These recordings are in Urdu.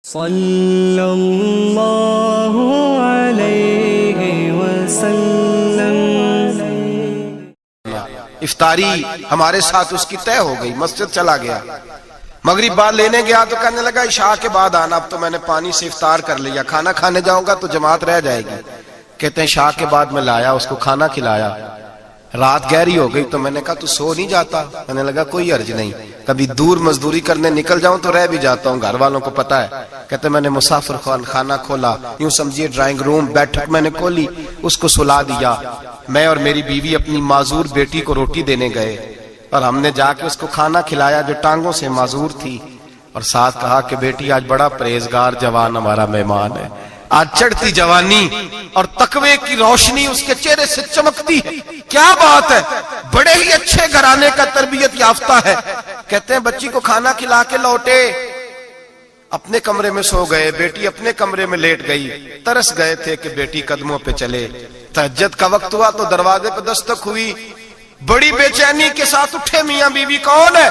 صلی اللہ علیہ وسلم۔ افطاری ہمارے ساتھ اس کی طے ہو گئی، مسجد چلا گیا، مغرب بعد لینے گیا تو کہنے لگا عشاء کے بعد آنا، اب تو میں نے پانی سے افطار کر لیا، کھانا کھانے جاؤں گا تو جماعت رہ جائے گی۔ کہتے ہیں عشاء کے بعد میں لایا، اس کو کھانا کھلایا، رات گہری ہو گئی تو میں نے کہا تو سو نہیں جاتا؟ کہنے لگا کوئی عرض نہیں، کبھی دور مزدوری کرنے نکل جاؤں تو رہ بھی جاتا ہوں، گھر والوں کو پتا ہے۔ کہتے میں نے مسافر خانہ کھولا، یوں سمجھیے ڈرائنگ روم، بیٹھک میں نے کھولی، اس کو سلا دیا۔ میں اور میری بیوی اپنی معذور بیٹی کو روٹی دینے گئے اور ہم نے جا کے اس کو کھانا کھلایا جو ٹانگوں سے معذور تھی، اور ساتھ کہا کہ بیٹی آج بڑا پرہیزگار جوان ہمارا مہمان ہے، آج چڑھتی جوانی اور تقوی کی روشنی اس کے چہرے سے چمکتی ہے، کیا بات ہے، بڑے ہی اچھے گھرانے کا تربیت یافتہ ہے۔ کہتے ہیں بچی کو کھانا کھلا کے لوٹے، اپنے کمرے میں سو گئے، بیٹی اپنے کمرے میں لیٹ گئی، ترس گئے تھے کہ بیٹی قدموں پہ چلے۔ تہجد کا وقت ہوا تو دروازے پہ دستک ہوئی، بڑی بے چینی کے ساتھ اٹھے میاں بیوی، کون ہے؟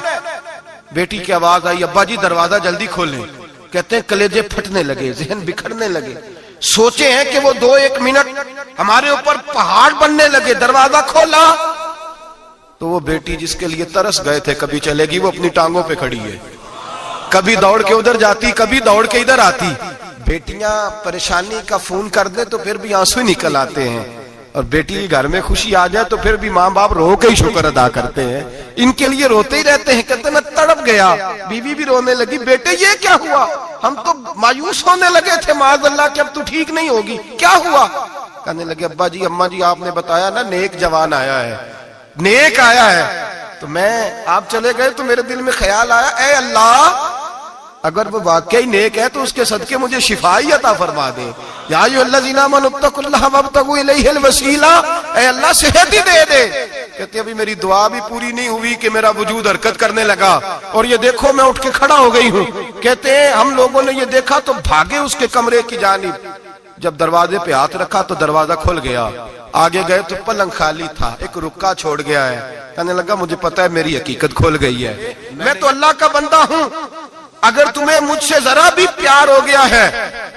بیٹی کی آواز آئی، ابا جی دروازہ جلدی کھولیں۔ کہتے ہیں کلیجے پھٹنے لگے، ذہن بکھرنے لگے، سوچے ہیں کہ وہ 2-1 منٹ ہمارے اوپر پہاڑ بننے لگے۔ دروازہ کھولا تو وہ بیٹی جس کے لیے ترس گئے تھے کبھی چلے گی، وہ اپنی ٹانگوں پہ کھڑی ہے، کبھی دوڑ کے ادھر جاتی، کبھی دوڑ کے ادھر آتی۔ بیٹیاں پریشانی کا فون کر دیں تو پھر بھی آنسو نکل آتے ہیں، اور بیٹی گھر میں خوشی آ جائے تو پھر بھی ماں باپ رو کے ہی شکر ادا کرتے ہیں، ان کے لیے روتے ہی رہتے ہیں۔ کہتے میں تڑپ گیا، بیوی بھی رونے لگی، بیٹے یہ کیا ہوا؟ ہم تو مایوس ہونے لگے تھے معاذ اللہ کہ اب تو ٹھیک نہیں ہوگی، کیا ہوا؟ کہنے لگے ابا جی اماں جی آپ نے بتایا نا نیک جوان آیا ہے، نیک آیا ہے، تو میں آپ چلے گئے تو میرے دل میں خیال آیا اے اللہ اگر وہ واقعی نیک ہے تو اس کے صدقے مجھے شفائی عطا فرما دے۔ یا ایھا الذین آمنوا اتقوا اللہ وابتغوا الیہ الوسیلہ، اے اللہ صحت ہی دے دے۔ کہتے ابھی میری دعا بھی پوری نہیں ہوئی کہ میرا وجود حرکت کرنے لگا، اور یہ دیکھو میں اٹھ کے کھڑا ہو گئی ہوں۔ کہتے ہیں ہم لوگوں نے یہ دیکھا تو بھاگے اس کے کمرے کی جانب، جب دروازے پہ ہاتھ رکھا تو دروازہ کھل گیا، آگے گئے تو پلنگ خالی تھا، ایک رکا چھوڑ گیا ہے۔ کہنے لگا مجھے پتا ہے میری حقیقت کھل گئی ہے، میں تو اللہ کا بندہ ہوں، اگر تمہیں مجھ سے ذرا بھی پیار ہو گیا ہے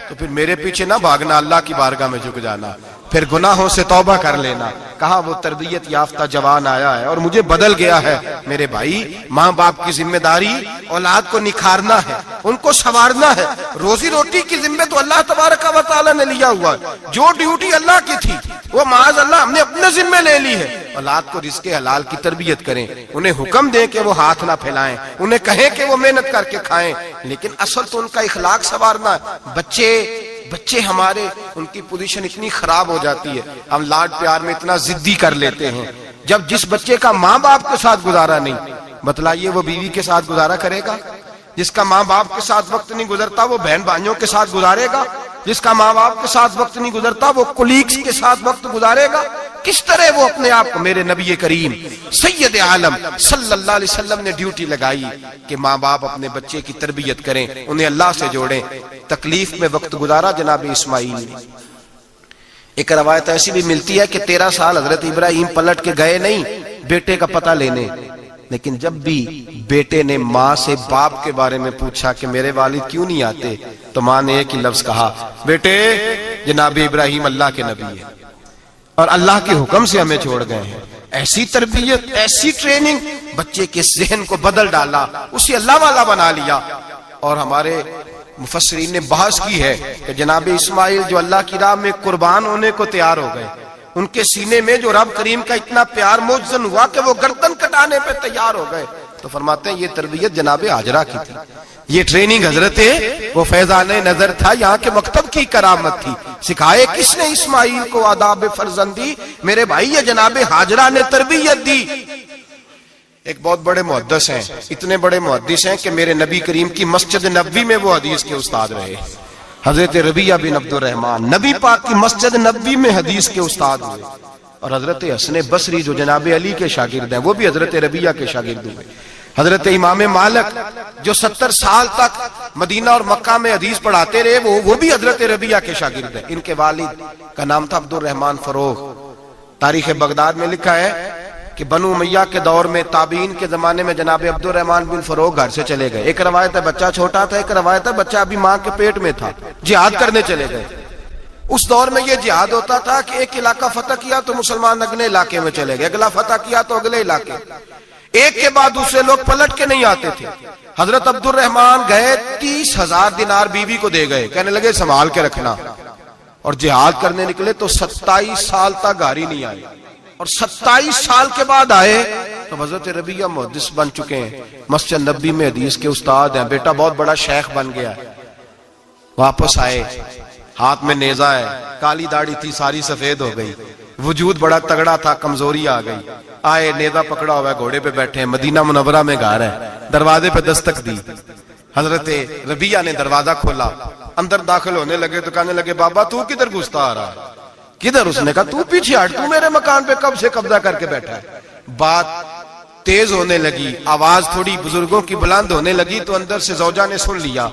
تو پھر میرے پیچھے نہ بھاگنا، اللہ کی بارگاہ میں جھک جانا، پھر گناہوں سے توبہ کر لینا۔ کہا وہ تربیت یافتہ جوان آیا ہے اور مجھے بدل گیا ہے۔ میرے بھائی ماں باپ کی ذمہ داری اولاد کو نکھارنا ہے، ان کو سنوارنا ہے، روزی روٹی کی ذمہ تو اللہ تبارک و تعالی نے لیا ہوا ہے، جو ڈیوٹی اللہ کی تھی وہ معاذ اللہ ہم نے اپنے ذمہ لے لی ہے۔ اولاد کو رزق حلال کی تربیت کریں، انہیں حکم دیں کہ وہ ہاتھ نہ پھیلائیں، انہیں کہیں کہ وہ محنت کر کے کھائیں، لیکن اصل تو ان کا اخلاق سنوارنا ہے۔ بچے ہمارے ان کی پوزیشن اتنی خراب ہو جاتی ہے، ہم لاڈ پیار میں اتنا ضدی کر لیتے ہیں، جب جس بچے کا ماں باپ کے ساتھ گزارا نہیں، بتلائیے وہ بیوی کے ساتھ گزارا کرے گا؟ جس کا ماں باپ کے ساتھ وقت نہیں گزرتا وہ بہن بھائیوں کے ساتھ گزارے گا؟ جس کا ماں باپ کے ساتھ وقت نہیں گزرتا وہ کولیگز کے ساتھ وقت گزارے گا؟ کس طرح وہ اپنے آپ کو، میرے نبی کریم سید عالم صلی اللہ علیہ وسلم نے ڈیوٹی لگائی کہ ماں باپ اپنے بچے کی تربیت کریں، انہیں اللہ سے جوڑیں۔ تکلیف میں وقت گزارا جناب اسماعیل نے۔ ایک روایت ایسی بھی ملتی ہے کہ 13 سال حضرت ابراہیم پلٹ کے گئے نہیں بیٹے کا پتہ لینے، لیکن جب بھی بیٹے نے ماں سے باپ کے بارے میں پوچھا کہ میرے والد کیوں نہیں آتے، تو ماں نے ایک ہی لفظ کہا، بیٹے جناب ابراہیم اللہ کے نبی ہے اور اللہ کے حکم سے ہمیں چھوڑ گئے ہیں۔ ایسی تربیت، ایسی ٹریننگ، بچے کے ذہن کو بدل ڈالا، اسے اللہ والا بنا لیا۔ اور ہمارے مفسرین نے بحث کی ہے کہ جناب اسماعیل جو اللہ کی راہ میں قربان ہونے کو تیار ہو گئے، ان کے سینے میں جو رب کریم کا اتنا پیار موجزن ہوا کہ وہ گردن کٹانے پہ تیار ہو گئے، تو فرماتے ہیں یہ تربیت جناب ہاجرہ کی تھی، یہ ٹریننگ حضرت وہ فیضان نظر تھا، یہاں کے مکتب کی کرامت تھی۔ سکھائے کس نے اسماعیل کو آداب فرزندی؟ میرے بھائی یہ جناب ہاجرہ نے تربیت دی۔ ایک بہت بڑے محدث ہیں، اتنے بڑے محدث ہیں کہ میرے نبی کریم کی مسجد نبوی میں وہ حدیث کے استاد رہے، حضرت ربیعہ بن عبد الرحمن نبی پاک کی مسجد نبوی میں حدیث کے استاد ہوئے، اور حضرت حسن بصری جو جناب علی کے شاگرد ہیں وہ بھی حضرت ربیعہ کے شاگرد ہوئے، حضرت امام مالک جو 70 سال تک مدینہ اور مکہ میں حدیث پڑھاتے رہے وہ بھی حضرت ربیعہ کے شاگرد ہیں۔ ان کے والد کا نام تھا عبد الرحمن فروغ۔ تاریخ بغداد میں لکھا ہے کہ بنو امیہ کے دور میں تابعین کے زمانے میں جناب عبد الرحمن بن فروغ گھر سے چلے گئے. ایک روایت ہے بچہ چھوٹا تھا, ایک روایت ہے بچہ ابھی ماں کے پیٹ میں تھا, جہاد کرنے چلے گئے. اس دور میں یہ جہاد ہوتا تھا کہ ایک علاقہ فتح کیا تو مسلمان اگلے علاقے میں چلے گئے, اگلا فتح کیا تو اگلے علاقے, ایک کے بعد دوسرے لوگ پلٹ کے نہیں آتے تھے. حضرت عبد الرحمن گئے 30,000 دینار بیوی کو دے گئے, کہنے لگے سنبھال کے رکھنا. اور جہاد کرنے نکلے تو 27 سال تک گھر ہی نہیں آئے, اور 27 سال کے بعد آئے تو حضرت ربیہ محدث بن چکے ہیں, مسجد نبی میں حدیث کے استاد ہیں, بیٹا بہت بڑا شیخ بن گیا ہے. واپس آئے, ہاتھ میں نیزہ ہے, کالی داڑھی تھی ساری سفید ہو گئی, وجود بڑا تگڑا تھا, کمزوری آ گئی. آئے, نیزہ پکڑا ہوا ہے, گھوڑے پہ بیٹھے ہیں, مدینہ منورہ میں گھر ہے, دروازے پہ دستک دی. حضرت ربیہ نے دروازہ کھولا, اندر داخل ہونے لگے تو کہنے لگے بابا تو کدھر گھستا آ رہا ہے؟ کدھر؟ اس نے کہا تو پیچھے ہٹ, تو میرے مکان پہ کب سے قبضہ کر کے بیٹھا ہے. بات تیز ہونے لگی, آواز تھوڑی بزرگوں کی بلند ہونے لگی تو اندر سے زوجہ نے سن لیا.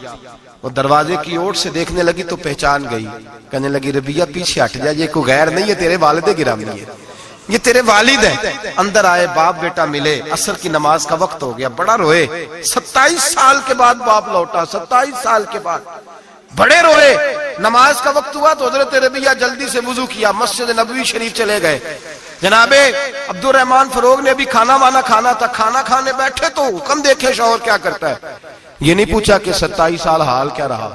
وہ دروازے کی اوٹ سے دیکھنے لگی تو پہچان گئی, کہنے لگی ربیہ پیچھے ہٹ جا, یہ کوئی غیر نہیں ہے, تیرے والد گرامی ہے, یہ تیرے والد ہیں. اندر آئے, باپ بیٹا ملے, عصر کی نماز کا وقت ہو گیا, بڑا روئے. 27 سال کے بعد باپ لوٹا, 27 سال کے بعد بڑے روئے. نماز کا وقت ہوا تو حضرت ربیہ جلدی سے وضو کیا, مسجد نبوی شریف چلے گئے. جناب عبد الرحمن فروغ نے ابھی کھانا وانا کھانا تھا, کھانا کھانے بیٹھے تو حکم دیکھے شوہر کیا کرتا ہے. یہ نہیں پوچھا کہ 27 سال حال کیا رہا,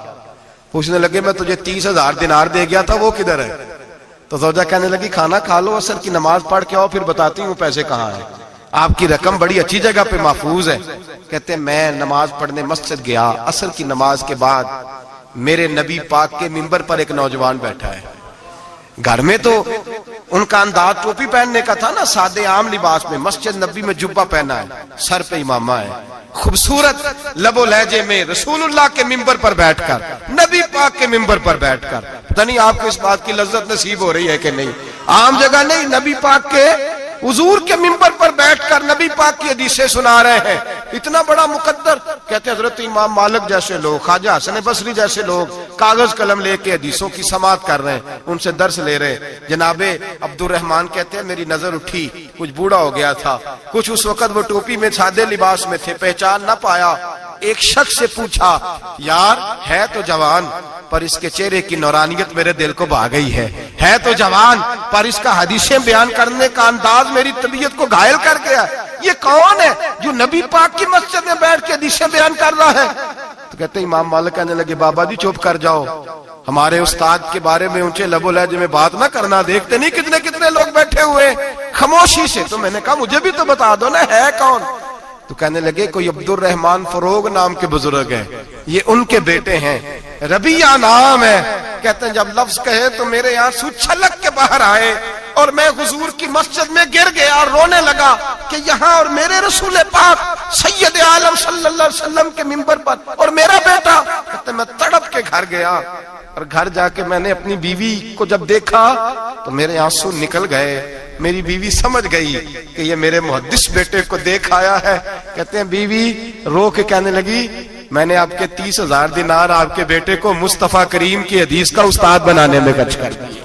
پوچھنے لگے میں تجھے 30,000 دینار دے گیا تھا, وہ کدھر ہے؟ تو زوجہ کہنے لگی کھانا کھا لو, عصر کی نماز پڑھ کے آؤ, پھر بتاتی ہوں پیسے کہاں ہیں. آپ کی رقم بڑی اچھی جگہ پہ محفوظ ہے. کہتے ہیں میں نماز پڑھنے مسجد گیا, عصر کی نماز کے بعد میرے نبی پاک کے منبر پر ایک نوجوان بیٹھا ہے. گھر میں تو ان کا انداز ٹوپی پہننے کا تھا نا, سادے عام لباس میں, مسجد نبی میں جبہ پہنا ہے, سر پہ امامہ ہے, خوبصورت لب و لہجے میں رسول اللہ کے منبر پر بیٹھ کر, نبی پاک کے منبر پر بیٹھ کر. پتہ نہیں آپ کو اس بات کی لذت نصیب ہو رہی ہے کہ نہیں, عام جگہ نہیں, نبی پاک کے حضور کے منبر پر بیٹھ کر نبی پاک کی حدیثیں سنا رہے ہیں. اتنا بڑا مقدر. کہتے ہیں حضرت امام مالک جیسے لوگ, خواجہ حسن بصری جیسے لوگ کاغذ قلم لے کے حدیثوں کی سماعت کر رہے ہیں, ان سے درس لے رہے ہیں. جناب عبد الرحمن کہتے ہیں میری نظر اٹھی, کچھ بوڑھا ہو گیا تھا, کچھ اس وقت وہ ٹوپی میں سادے لباس میں تھے, پہچان نہ پایا. ایک شخص سے پوچھا یار ہے تو جوان پر اس کے چہرے کی نورانیت میرے دل کو بھا گئی ہے تو جوان پر اس کا حدیثیں بیان کرنے کا انداز میری طبیعت کو گھائل کر گیا. یہ کون ہے جو نبی پاک کی مسجد میں بیٹھ کے حدیثیں بیان کر رہا ہے؟ تو کہتے ہیں امام مالک کہنے لگے بابا جی چپ کر جاؤ, ہمارے استاد کے بارے میں اونچے لب و لہجے میں بات نہ کرنا, دیکھتے نہیں کتنے کتنے لوگ بیٹھے ہوئے خاموشی سے. تو میں نے کہا مجھے بھی تو بتا دو نا ہے کون. تو کہنے لگے کوئی عبد الرحمن فروغ نام کے بزرگ ہیں, یہ ان کے بیٹے ہیں, ربیہ نام ہے. کہتے ہیں جب لفظ کہے تو میرے آنسو چھلک کے باہر آئے اور میں حضور کی مسجد میں گر گیا اور رونے لگا کہ یہاں اور میرے رسول پاک سید عالم صلی اللہ علیہ وسلم کے منبر پر اور میرا بیٹا. کہتے ہیں میں تڑپ کے گھر گیا اور گھر جا کے میں نے اپنی بیوی کو جب دیکھا تو میرے آنسو نکل گئے. میری بیوی سمجھ گئی کہ یہ میرے محدث بیٹے کو دیکھ آیا ہے. کہتے ہیں بیوی رو کے کہنے لگی میں نے آپ کے 30,000 دینار آپ کے بیٹے کو مصطفیٰ کریم کی حدیث کا استاد بنانے میں خرچ کر دیے.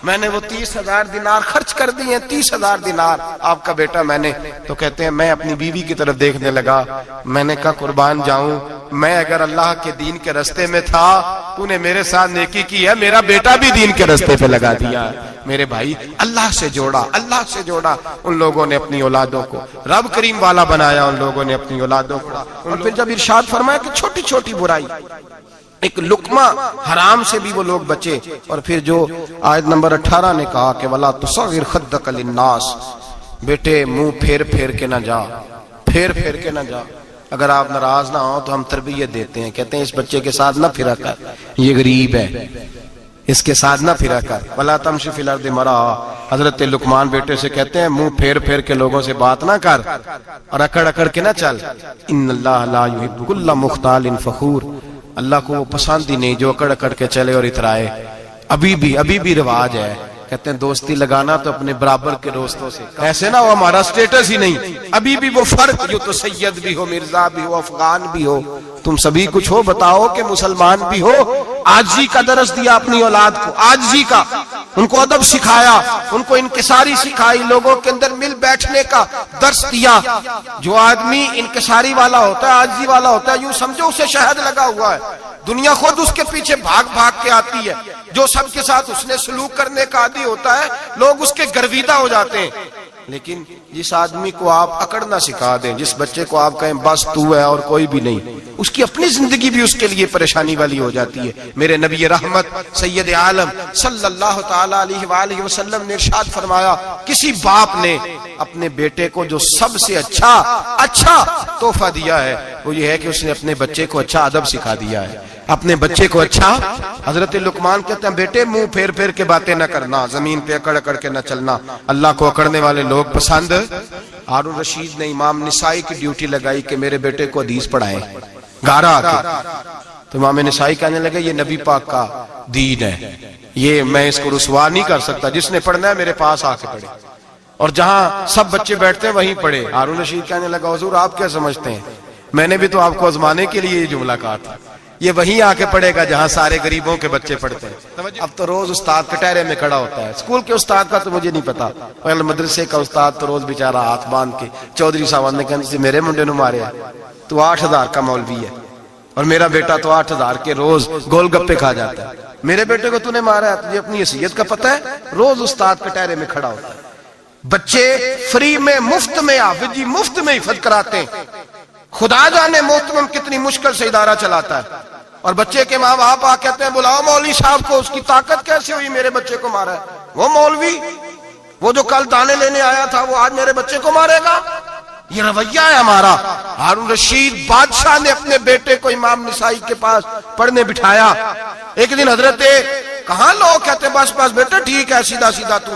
میں نے وہ 30,000 دینار خرچ کر دیے, 30,000 دینار آپ کا بیٹا میں نے. تو کہتے ہیں میں اپنی بیوی کی طرف دیکھنے لگا, میں نے کہا قربان جاؤں, میں اگر اللہ کے دین کے رستے میں تھا تو نے میرے ساتھ نیکی کی ہے, میرا بیٹا بھی دین کے رستے پہ لگا دیا. میرے بھائی اللہ سے جوڑا ان لوگوں نے اپنی اولادوں کو, رب کریم والا بنایا ان لوگوں نے اپنی اولادوں کو. اور پھر جب ارشاد فرمایا کہ چھوٹی چھوٹی برائی, ایک لقمہ حرام سے بھی وہ لوگ بچے. اور پھر جو آیت نمبر 18 نے کہا کہ وَلَا تُصَغِّرْ خَدَّكَ لِلنَّاسِ, بیٹے منہ پھیر کے نہ جا, پھیر کے نہ جا. اگر آپ ناراض نہ ہوں تو ہم تربیت دیتے ہیں, کہتے ہیں اس بچے کے ساتھ نہ پھرا کر, یہ غریب ہے, اس کے ساتھ نہ پھرا کر. وَلَا تَمْشِ فِي الْأَرْضِ مَرَحًا, حضرت لقمان بیٹے سے کہتے ہیں منہ پھیر کے لوگوں سے بات نہ کر اور اکڑ کے نہ چل. إِنَّ اللَّهَ لَا يُحِبُّ كُلَّ مُخْتَالٍ فَخُورٍ, اللہ کو وہ پسند ہی نہیں جو اکڑ کے چلے اور اترائے. ابھی بھی رواج ہے, کہتے ہیں دوستی لگانا تو اپنے برابر کے دوستوں سے, ایسے نہ ہو ہمارا سٹیٹس ہی نہیں. ابھی بھی وہ فرق, جو تو سید بھی ہو, مرزا بھی ہو, افغان بھی ہو, تم سبھی کچھ ہو, بتاؤ کہ مسلمان بھی ہو. آجزی کا درس دیا اپنی اولاد کو, آجزی کا. ان کو ادب سکھایا، ان کو انکساری سکھائی، لوگوں کے اندر مل بیٹھنے کا درس دیا۔ جو آدمی انکساری والا ہوتا ہے، عاجزی والا ہوتا ہے، یوں سمجھو اسے شہد لگا ہوا ہے، دنیا خود اس کے پیچھے بھاگ بھاگ کے آتی ہے۔ جو سب کے ساتھ اس نے سلوک کرنے کا عادی ہوتا ہے، لوگ اس کے گرویدہ ہو جاتے ہیں۔ لیکن جس آدمی کو آپ اکڑنا سکھا دیں، جس بچے کو آپ کہیں بس تو ہے اور کوئی بھی نہیں، اس کی اپنی زندگی بھی اس کے لیے پریشانی والی ہو جاتی ہے۔ میرے نبی رحمت سید عالم صلی اللہ تعالی علیہ وآلہ وسلم نے ارشاد فرمایا، کسی باپ نے اپنے بیٹے کو جو سب سے اچھا تحفہ دیا ہے وہ یہ ہے کہ اس نے اپنے بچے کو اچھا ادب سکھا دیا ہے، اپنے بچے کو اچھا۔ حضرت لقمان کہتے ہیں بیٹے منہ پھیر پھیر کے باتیں نہ کرنا، زمین پہ اکڑ اکڑ کے نہ چلنا، اللہ کو اکڑنے والے لوگ پسند۔ ہارون رشید نے امام نسائی کی ڈیوٹی لگائی کہ میرے بیٹے کو حدیث پڑھائیں گھر آ کے، تو امام نسائی کہنے لگے یہ نبی پاک کا دین ہے، یہ میں اس کو رسوا نہیں کر سکتا، جس نے پڑھنا ہے میرے پاس آ کے پڑھے، اور جہاں سب بچے بیٹھتے ہیں وہیں پڑھے۔ ہارون رشید کہنے لگا حضور آپ کیا سمجھتے ہیں، میں نے بھی تو آپ کو آزمانے کے لیے یہ جملہ کہا تھا، یہ وہیں آ کے پڑھے گا جہاں سارے غریبوں کے بچے پڑھتے ہیں۔ اب تو روز استاد کٹہرے میں کھڑا ہوتا ہے، اسکول کے استاد کا تو مجھے نہیں پتا، اور مدرسے کا استاد تو روز بیچارہ ہاتھ باندھ کے چودھری صاحب نے کہا میرے منڈے نو مارے تو 8,000 کا مولوی ہے، اور میرا بیٹا تو 8,000 کے روز گول گپے کھا جاتا ہے، میرے بیٹے کو تو نے مارا ہے، تجھے اپنی حیثیت کا پتہ ہے؟ روز استاد کٹہرے میں کھڑا ہوتا ہے۔ بچے فری میں مفت میں حافظ جی مفت میں حفظ کراتے ہیں، خدا جانے محترم کتنی مشکل سے ادارہ چلاتا ہے، اور بچے کے ماں باپ آ کہتے ہیں بلاؤ مولوی صاحب کو، اس کی طاقت کیسے ہوئی میرے بچے کو مارا ہے؟ وہ مولوی وہ جو کل دانے لینے آیا تھا وہ آج میرے بچے کو مارے گا؟ یہ رویہ ہے ہمارا۔ ہارون رشید بادشاہ نے اپنے بیٹے کو امام نسائی کے پاس پڑھنے بٹھایا۔ ایک دن حضرت کہاں لوگ کہتے بس بس بیٹا ٹھیک ہے، سیدھا سیدھا تو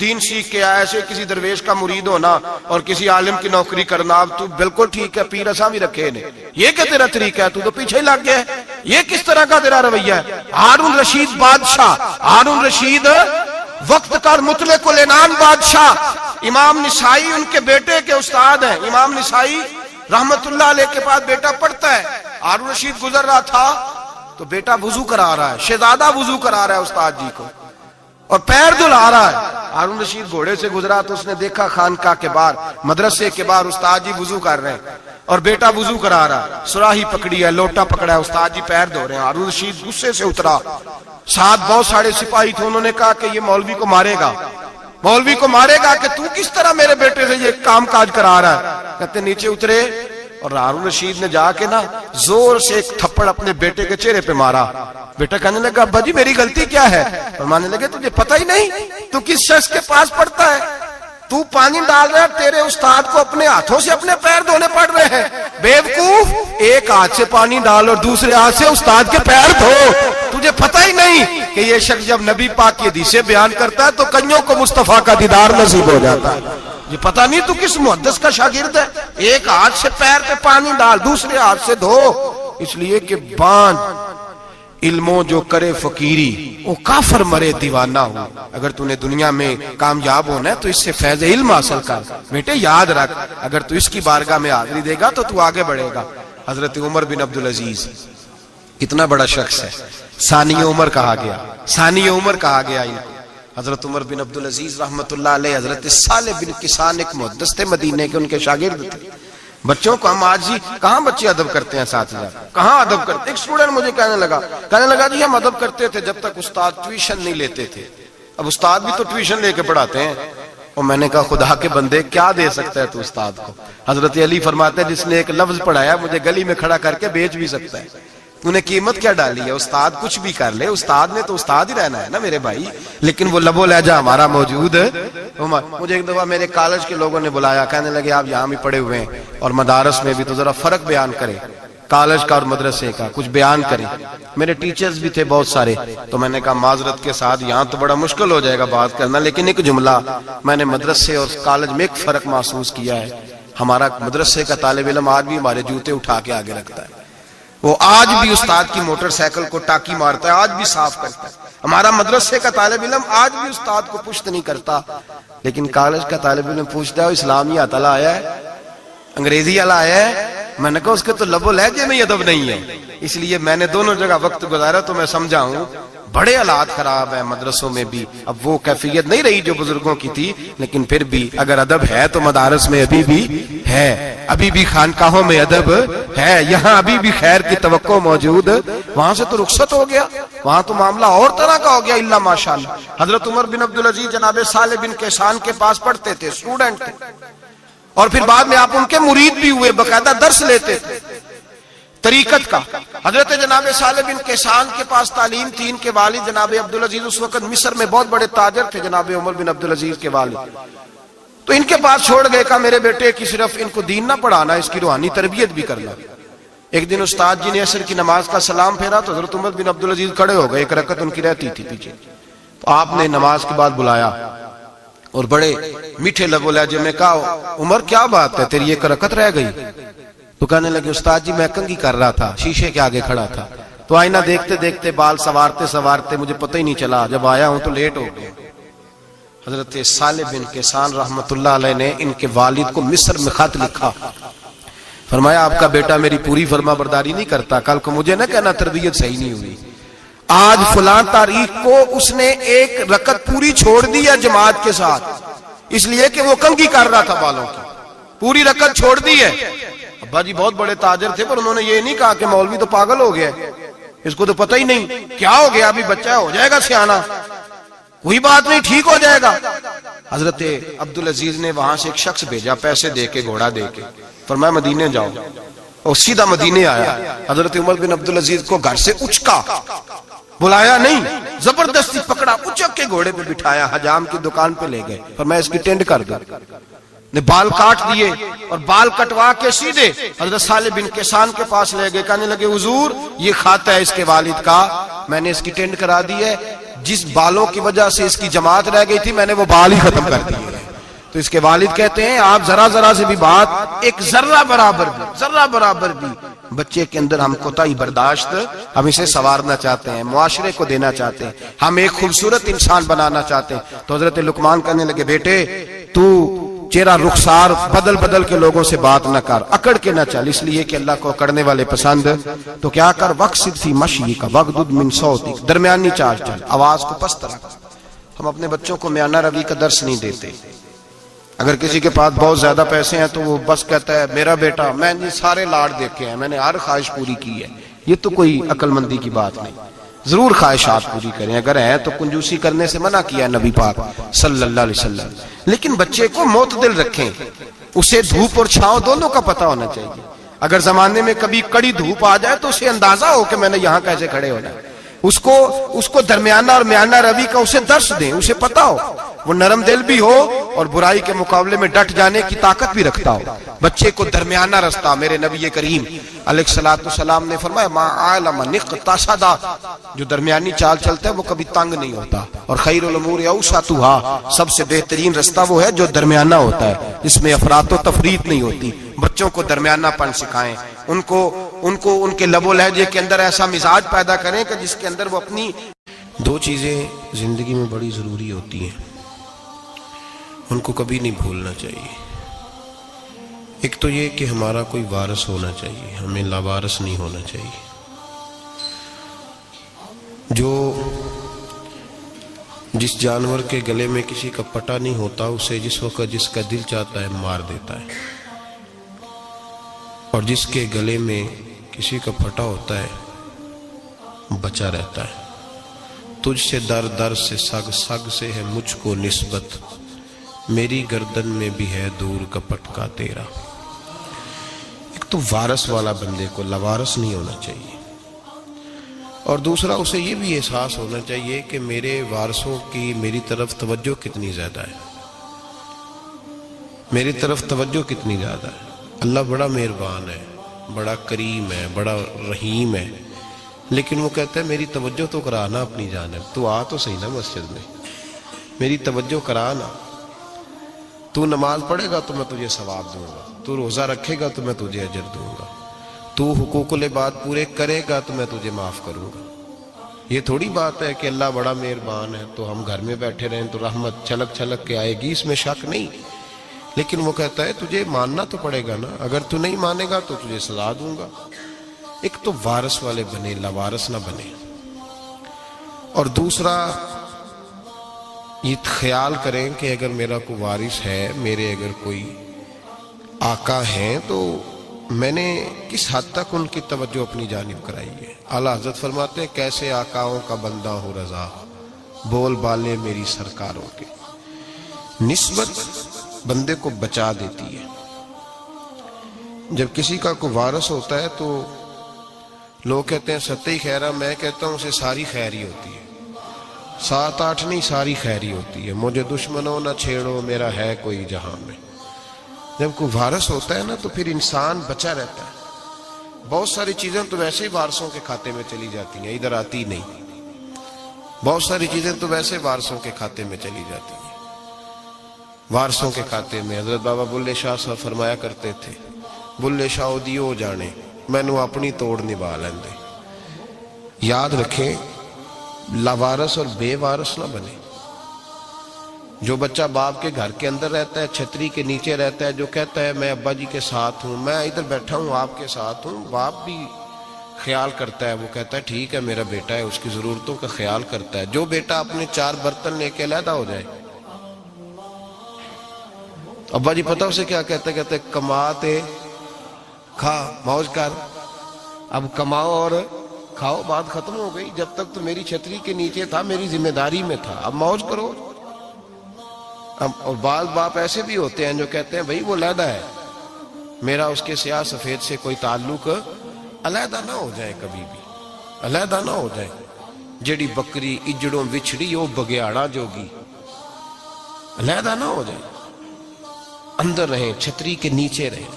دین سیکھ کے آیا، ایسے کسی درویش کا مرید ہونا اور کسی عالم کی نوکری کرنا، اب تو بالکل ٹھیک ہے، پیر اساں بھی رکھے نے، یہ کہ تیرا طریقہ ہے، تو پیچھے ہی لگ گیا ہے، یہ کس طرح کا تیرا رویہ ہے؟ ہارون رشید بادشاہ، ہارون رشید وقت کا مطلق العنان بادشاہ، امام نسائی ان کے بیٹے کے استاد ہیں، امام نسائی رحمت اللہ علیہ کے پاس بیٹا پڑھتا ہے۔ ہارون رشید گزر رہا تھا تو بیٹا وضو کرا رہا ہے، شہزادہ وضو کرا رہا ہے استاد جی کو، اور پیر دھلا رہا ہے۔ ہارون رشید گھوڑے سے گزرا تو اس نے دیکھا خانقاہ کے باہر، مدرسے کے باہر استاد جی وضو کر رہے ہیں اور بیٹا وضو کرا رہا ہے، سراہی پکڑی ہے، لوٹا پکڑا ہے، استاد جی پیر دھو رہے ہیں۔ ہارون رشید غصے سے اترا، ساتھ بہت سارے سپاہی تھے، انہوں نے کہا کہ یہ مولوی کو مارے گا، مولوی کو مارے گا کہ تو کس طرح میرے بیٹے سے یہ کام کاج کرا رہا ہے؟ کہتے نیچے اترے اور ہارون رشید نے جا کے نا زور سے ایک تھپڑ اپنے بیٹے کے چہرے پہ مارا۔ بیٹا کہنے لگا ابا جی میری غلطی کیا ہے؟ فرمانے لگے تجھے پتہ ہی نہیں تو کس شخص کے پاس پڑھتا ہے؟ تو پانی ڈال رہا ہے، تیرے استاد کو اپنے ہاتھوں سے اپنے پیر دھونے پڑ رہے ہیں۔ بیوقوف، ایک ہاتھ سے پانی ڈال اور دوسرے ہاتھ سے استاد کے پیر دھو، تجھے پتہ ہی نہیں کہ یہ شخص جب نبی پاک کی حدیثیں بیان کرتا ہے تو کئیوں کو مصطفیٰ کا دیدار نصیب ہو جاتا ہے۔ یہ پتہ نہیں تو کس محدث کا شاگرد ہے، ایک ہاتھ سے پیر پہ پانی ڈال دوسرے ہاتھ سے دھو، اس لیے کہ باندھ علموں جو کرے فقیری وہ کافر مرے دیوانہ ہو۔ اگر تو نے دنیا میں کامیاب ہونا ہے تو اس سے فیض علم حاصل کر، بیٹے یاد رکھ، اگر تو اس کی بارگاہ میں حاضری دے گا تو تو آگے بڑھے گا۔ حضرت عمر بن عبدالعزیز کتنا بڑا شخص ہے، ثانی عمر کہا گیا، ثانی عمر کہا گیا ان کو۔ حضرت عمر بن عبدالعزیز رحمت اللہ علیہ، حضرت صالح بن کسان ایک محدث تھے مدینے کے، ان کے شاگرد تھے۔ بچوں کو ہم آج ہی کہاں بچے ادب کرتے ہیں ساتھیہ، کہاں ادب کرتے؟ ایک اسٹوڈنٹ مجھے کہنے لگا جی ہم ادب کرتے تھے جب تک استاد ٹیوشن نہیں لیتے تھے، اب استاد بھی تو ٹیوشن لے کے پڑھاتے ہیں۔ اور میں نے کہا خدا کے بندے کیا دے سکتا ہے تو استاد کو؟ حضرت علی فرماتے ہیں جس نے ایک لفظ پڑھایا مجھے گلی میں کھڑا کر کے بیچ بھی سکتا ہے، تو نے قیمت کیا ڈالی ہے؟ استاد کچھ بھی کر لے، استاد نے تو استاد ہی رہنا ہے نا میرے بھائی، لیکن وہ لب و لہجہ ہمارا موجود ہے۔ مجھے ایک دفعہ میرے کالج کے لوگوں نے بلایا، کہنے لگے آپ یہاں بھی پڑھے ہوئے ہیں اور مدارس میں بھی، تو ذرا فرق بیان کریں کالج کا اور مدرسے کا، کچھ بیان کریں۔ میرے ٹیچرز بھی تھے بہت سارے، تو میں نے کہا معذرت کے ساتھ یہاں تو بڑا مشکل ہو جائے گا بات کرنا، لیکن ایک جملہ میں نے مدرسے اور کالج میں ایک فرق محسوس کیا ہے، ہمارا مدرسے کا طالب علم آج بھی ہمارے جوتے اٹھا کے آگے رکھتا ہے، وہ آج بھی استاد کی موٹر سائیکل کو ٹاکی مارتا ہے، آج بھی صاف کرتا ہے۔ ہمارا مدرسے کا طالب علم آج بھی استاد کو پشت نہیں کرتا، لیکن کالج کا طالب علم پوچھتا ہے اسلامی اتلا آیا ہے، انگریزی والا آیا ہے؟ میں نے کہا اس کے تو لب و لہجے میں ادب نہیں ہے۔ اس لیے میں نے دونوں جگہ وقت گزارا تو میں سمجھا ہوں بڑے حالات خراب ہیں مدرسوں میں بھی. اب وہ کیفیت نہیں رہی جو بزرگوں کی تھی, لیکن پھر بھی اگر ادب ہے تو مدارس میں ابھی بھی ہے, ابھی بھی خانقاہوں میں ادب ہے, یہاں ابھی بھی خیر کی توقع موجود. وہاں سے تو رخصت ہو گیا, وہاں تو معاملہ اور طرح کا ہو گیا الا ماشاءاللہ. حضرت عمر بن عبدالعزیز جناب صالح بن کیسان کے پاس پڑھتے تھے, اسٹوڈنٹ تھے, اور پھر بعد میں آپ ان کے مرید بھی ہوئے, باقاعدہ درس لیتے تھے طریقت کا. حضرت جناب صالح بن کیسان کے پاس تعلیم تھی. ان کے والد جناب عبدالعزیز اس وقت مصر میں بہت بڑے تاجر تھے, جناب عمر بن عبدالعزیز کے والد. تو ان کے پاس چھوڑ گئے, کہا میرے بیٹے کی صرف ان کو دین نہ پڑھانا, اس کی روحانی تربیت بھی کرنا. ایک دن استاد جی نے عصر کی نماز کا سلام پھیرا تو حضرت عمر بن عبدالعزیز کھڑے ہو گئے, ایک رکعت ان کی رہتی تھی پیچھے. تو آپ نے نماز کے بعد بلایا اور بڑے میٹھے لب و لہجے میں کہا, عمر کیا بات ہے, تیری ایک رکعت رہ گئی؟ تو کہنے لگے, استاد جی میں کنگھی کر رہا تھا, شیشے کے آگے کھڑا تھا, تو آئینہ دیکھتے دیکھتے بال سوارتے سوارتے مجھے پتہ ہی نہیں چلا, جب آیا ہوں تو لیٹ ہو گیا. حضرت صالح بن کیسان رحمت اللہ علیہ نے ان کے والد کو مصر میں خط لکھا, فرمایا آپ کا بیٹا میری پوری فرما برداری نہیں کرتا, کل کو مجھے نہ کہنا تربیت صحیح نہیں ہوئی. آج فلاں تاریخ کو اس نے ایک رکعت پوری چھوڑ دی ہے جماعت کے ساتھ, اس لیے کہ وہ کنگھی کر رہا تھا بالوں کی, پوری رکعت چھوڑ دی ہے. ابا جی بہت بڑے تاجر تھے, پر انہوں نے یہ نہیں کہا کہ مولوی تو پاگل ہو گیا, اس کو تو پتہ ہی نہیں کیا ہو گیا, ابھی بچہ ہو جائے گا سیانا, کوئی بات نہیں ٹھیک ہو جائے گا. حضرت عبدالعزیز نے وہاں سے ایک شخص بھیجا, پیسے دے کے, گھوڑا دے کے, فرمایا مدینے جاؤ, اور سیدھا مدینے آیا. حضرت عمر بن عبدالعزیز کو گھر سے اچکا, بلایا نہیں, زبردستی پکڑا, اچک کے گھوڑے پہ بٹھایا, حجام کی دکان پہ لے گئے, فرمایا اس کی ٹینڈ کر دو. نے بال کاٹ دیے اور بال کٹوا کے سیدھے حضرت صالح بن کیسان کے پاس لے گئے. کہنے لگے, حضور یہ کھاتا ہے اس کے والد کا, میں نے اس کی ٹینڈ کرا دی ہے, جس بالوں کی وجہ سے اس کی جماعت رہ گئی تھی میں نے وہ بال ہی ختم کر دیے. تو اس کے والد کہتے ہیں, آپ ذرا سے بھی بات, ایک ذرہ برابر بھی بچے کے اندر ہم کوتاہی برداشت, ہم اسے سنوارنا چاہتے ہیں, معاشرے کو دینا چاہتے ہیں, ہم ایک خوبصورت انسان بنانا چاہتے ہیں. تو حضرت لقمان کہنے لگے, بیٹے تو چہرہ رخسار بدل کے لوگوں سے بات نہ کر, اکڑ کے نہ چل, اس لیے کہ اللہ کو اکڑنے والے پسند. تو کیا کر, وقصد فی مشی کا وغضض من صوتک, درمیانی چال چل, آواز کو پست رکھ. ہم اپنے بچوں کو میانہ روی کا درس نہیں دیتے. اگر کسی کے پاس بہت زیادہ پیسے ہیں تو وہ بس کہتا ہے میرا بیٹا, میں نے سارے لاڑ دیکھے ہیں, میں نے ہر خواہش پوری کی ہے. یہ تو کوئی عقل مندی کی بات نہیں. ضرور خواہشات پوری کریں, اگر ہیں تو کنجوسی کرنے سے منع کیا ہے نبی پاک صلی اللہ علیہ وسلم, لیکن بچے کو معتدل رکھیں, اسے دھوپ اور چھاؤں دونوں کا پتہ ہونا چاہیے. اگر زمانے میں کبھی کڑی دھوپ آ جائے تو اسے اندازہ ہو کہ میں نے یہاں کیسے کھڑے ہونا ہے. اس کو درمیانہ اور میانہ روی کا اسے درس دیں, اسے پتہ ہو, وہ نرم دل بھی ہو اور برائی کے مقابلے میں ڈٹ جانے کی طاقت بھی رکھتا ہو. بچے کو درمیانہ رستہ, میرے نبی کریم علیہ الصلوۃ والسلام نے فرمایا, ما علم نقتصد, جو درمیانی چال چلتا ہے وہ کبھی تنگ نہیں ہوتا. اور خیر الامور اوسطھا, سب سے بہترین رستہ وہ ہے جو درمیانہ ہوتا ہے, جس میں افراط و تفریط نہیں ہوتی. بچوں کو درمیانہ پن سکھائیں, ان کو ان کے لب و لہجے کے اندر ایسا مزاج پیدا کریں کہ جس کے اندر وہ اپنی. دو چیزیں زندگی میں بڑی ضروری ہوتی ہیں, ان کو کبھی نہیں بھولنا چاہیے. ایک تو یہ کہ ہمارا کوئی وارث ہونا چاہیے, ہمیں لاوارث نہیں ہونا چاہیے. جس جانور کے گلے میں کسی کا پٹا نہیں ہوتا, اسے جس وقت جس کا دل چاہتا ہے مار دیتا ہے, اور جس کے گلے میں کسی کا پھٹا ہوتا ہے بچا رہتا ہے. تجھ سے در سے سگ سے ہے مجھ کو نسبت, میری گردن میں بھی ہے دور کا پٹکا تیرا. ایک تو وارث والا بندے کو لوارث نہیں ہونا چاہیے, اور دوسرا اسے یہ بھی احساس ہونا چاہیے کہ میرے وارثوں کی میری طرف توجہ کتنی زیادہ ہے, میری طرف توجہ کتنی زیادہ ہے. اللہ بڑا مہربان ہے, بڑا کریم ہے, بڑا رحیم ہے, لیکن وہ کہتا ہے میری توجہ تو کرانا اپنی جانب, تو آ تو صحیح نا مسجد میں, میری توجہ کرانا. تو نماز پڑھے گا تو میں تجھے ثواب دوں گا, تو روزہ رکھے گا تو میں تجھے اجر دوں گا, تو حقوق العباد پورے کرے گا تو میں تجھے معاف کروں گا. یہ تھوڑی بات ہے کہ اللہ بڑا مہربان ہے تو ہم گھر میں بیٹھے رہیں تو رحمت چھلک کے آئے گی, اس میں شک نہیں. لیکن وہ کہتا ہے تجھے ماننا تو پڑے گا نا, اگر تو نہیں مانے گا تو تجھے سزا دوں گا. ایک تو وارث والے بنے, لاوارث نہ بنے. اور دوسرا یہ خیال کریں کہ اگر میرا کوئی وارث ہے، میرے اگر کوئی آقا ہیں، تو میں نے کس حد تک ان کی توجہ اپنی جانب کرائی ہے۔ اعلیٰ حضرت فرماتے ہیں کیسے آقاؤں کا بندہ ہو رضا، بول بالے میری سرکاروں کے۔ نسبت بندے کو بچا دیتی ہے۔ جب کسی کا کوئی وارث ہوتا ہے تو لوگ کہتے ہیں ستّی خیرہ، میں کہتا ہوں اسے ساری خیر ہی ہوتی ہے، 7-8 نہیں، ساری خیر ہی ہوتی ہے۔ مجھے دشمنوں نہ چھیڑو، میرا ہے کوئی جہاں میں۔ جب کوئی وارث ہوتا ہے نا تو پھر انسان بچا رہتا ہے۔ بہت ساری چیزیں تو ویسے ہی وارثوں کے کھاتے میں چلی جاتی ہیں، ادھر آتی نہیں۔ بہت ساری چیزیں تو ویسے وارثوں کے کھاتے میں چلی جاتی ہیں۔ وارثوں کے کھاتے میں حضرت بابا بلے شاہ صاحب فرمایا کرتے تھے، بلے شاہ دیو جانے مینوں اپنی توڑ نبھا لیندے۔ یاد رکھیں لاوارث اور بے وارث نہ بنے۔ جو بچہ باپ کے گھر کے اندر رہتا ہے، چھتری کے نیچے رہتا ہے، جو کہتا ہے میں ابا جی کے ساتھ ہوں، میں ادھر بیٹھا ہوں آپ کے ساتھ ہوں، باپ بھی خیال کرتا ہے، وہ کہتا ہے ٹھیک ہے میرا بیٹا ہے، اس کی ضرورتوں کا خیال کرتا ہے۔ جو بیٹا اپنے 4 برتن لے کے علیحدہ ہو جائے، ابا جی پتہ اسے کیا کہتے کہتے کماتے کھا موج کر، اب کماؤ اور کھاؤ، بات ختم ہو گئی۔ جب تک تو میری چھتری کے نیچے تھا، میری ذمہ داری میں تھا، اب موج کرو۔ اور بعض باپ ایسے بھی ہوتے ہیں جو کہتے ہیں بھئی وہ علیحدہ ہے، میرا اس کے سیاہ سفید سے کوئی تعلق، علیحدہ نہ ہو جائے، کبھی بھی علیحدہ نہ ہو جائے۔ جڑی بکری اجڑوں وچھڑی وہ بگیاڑا جوگی، علیحدہ نہ ہو جائے، اندر رہیں، چھتری کے نیچے رہیں،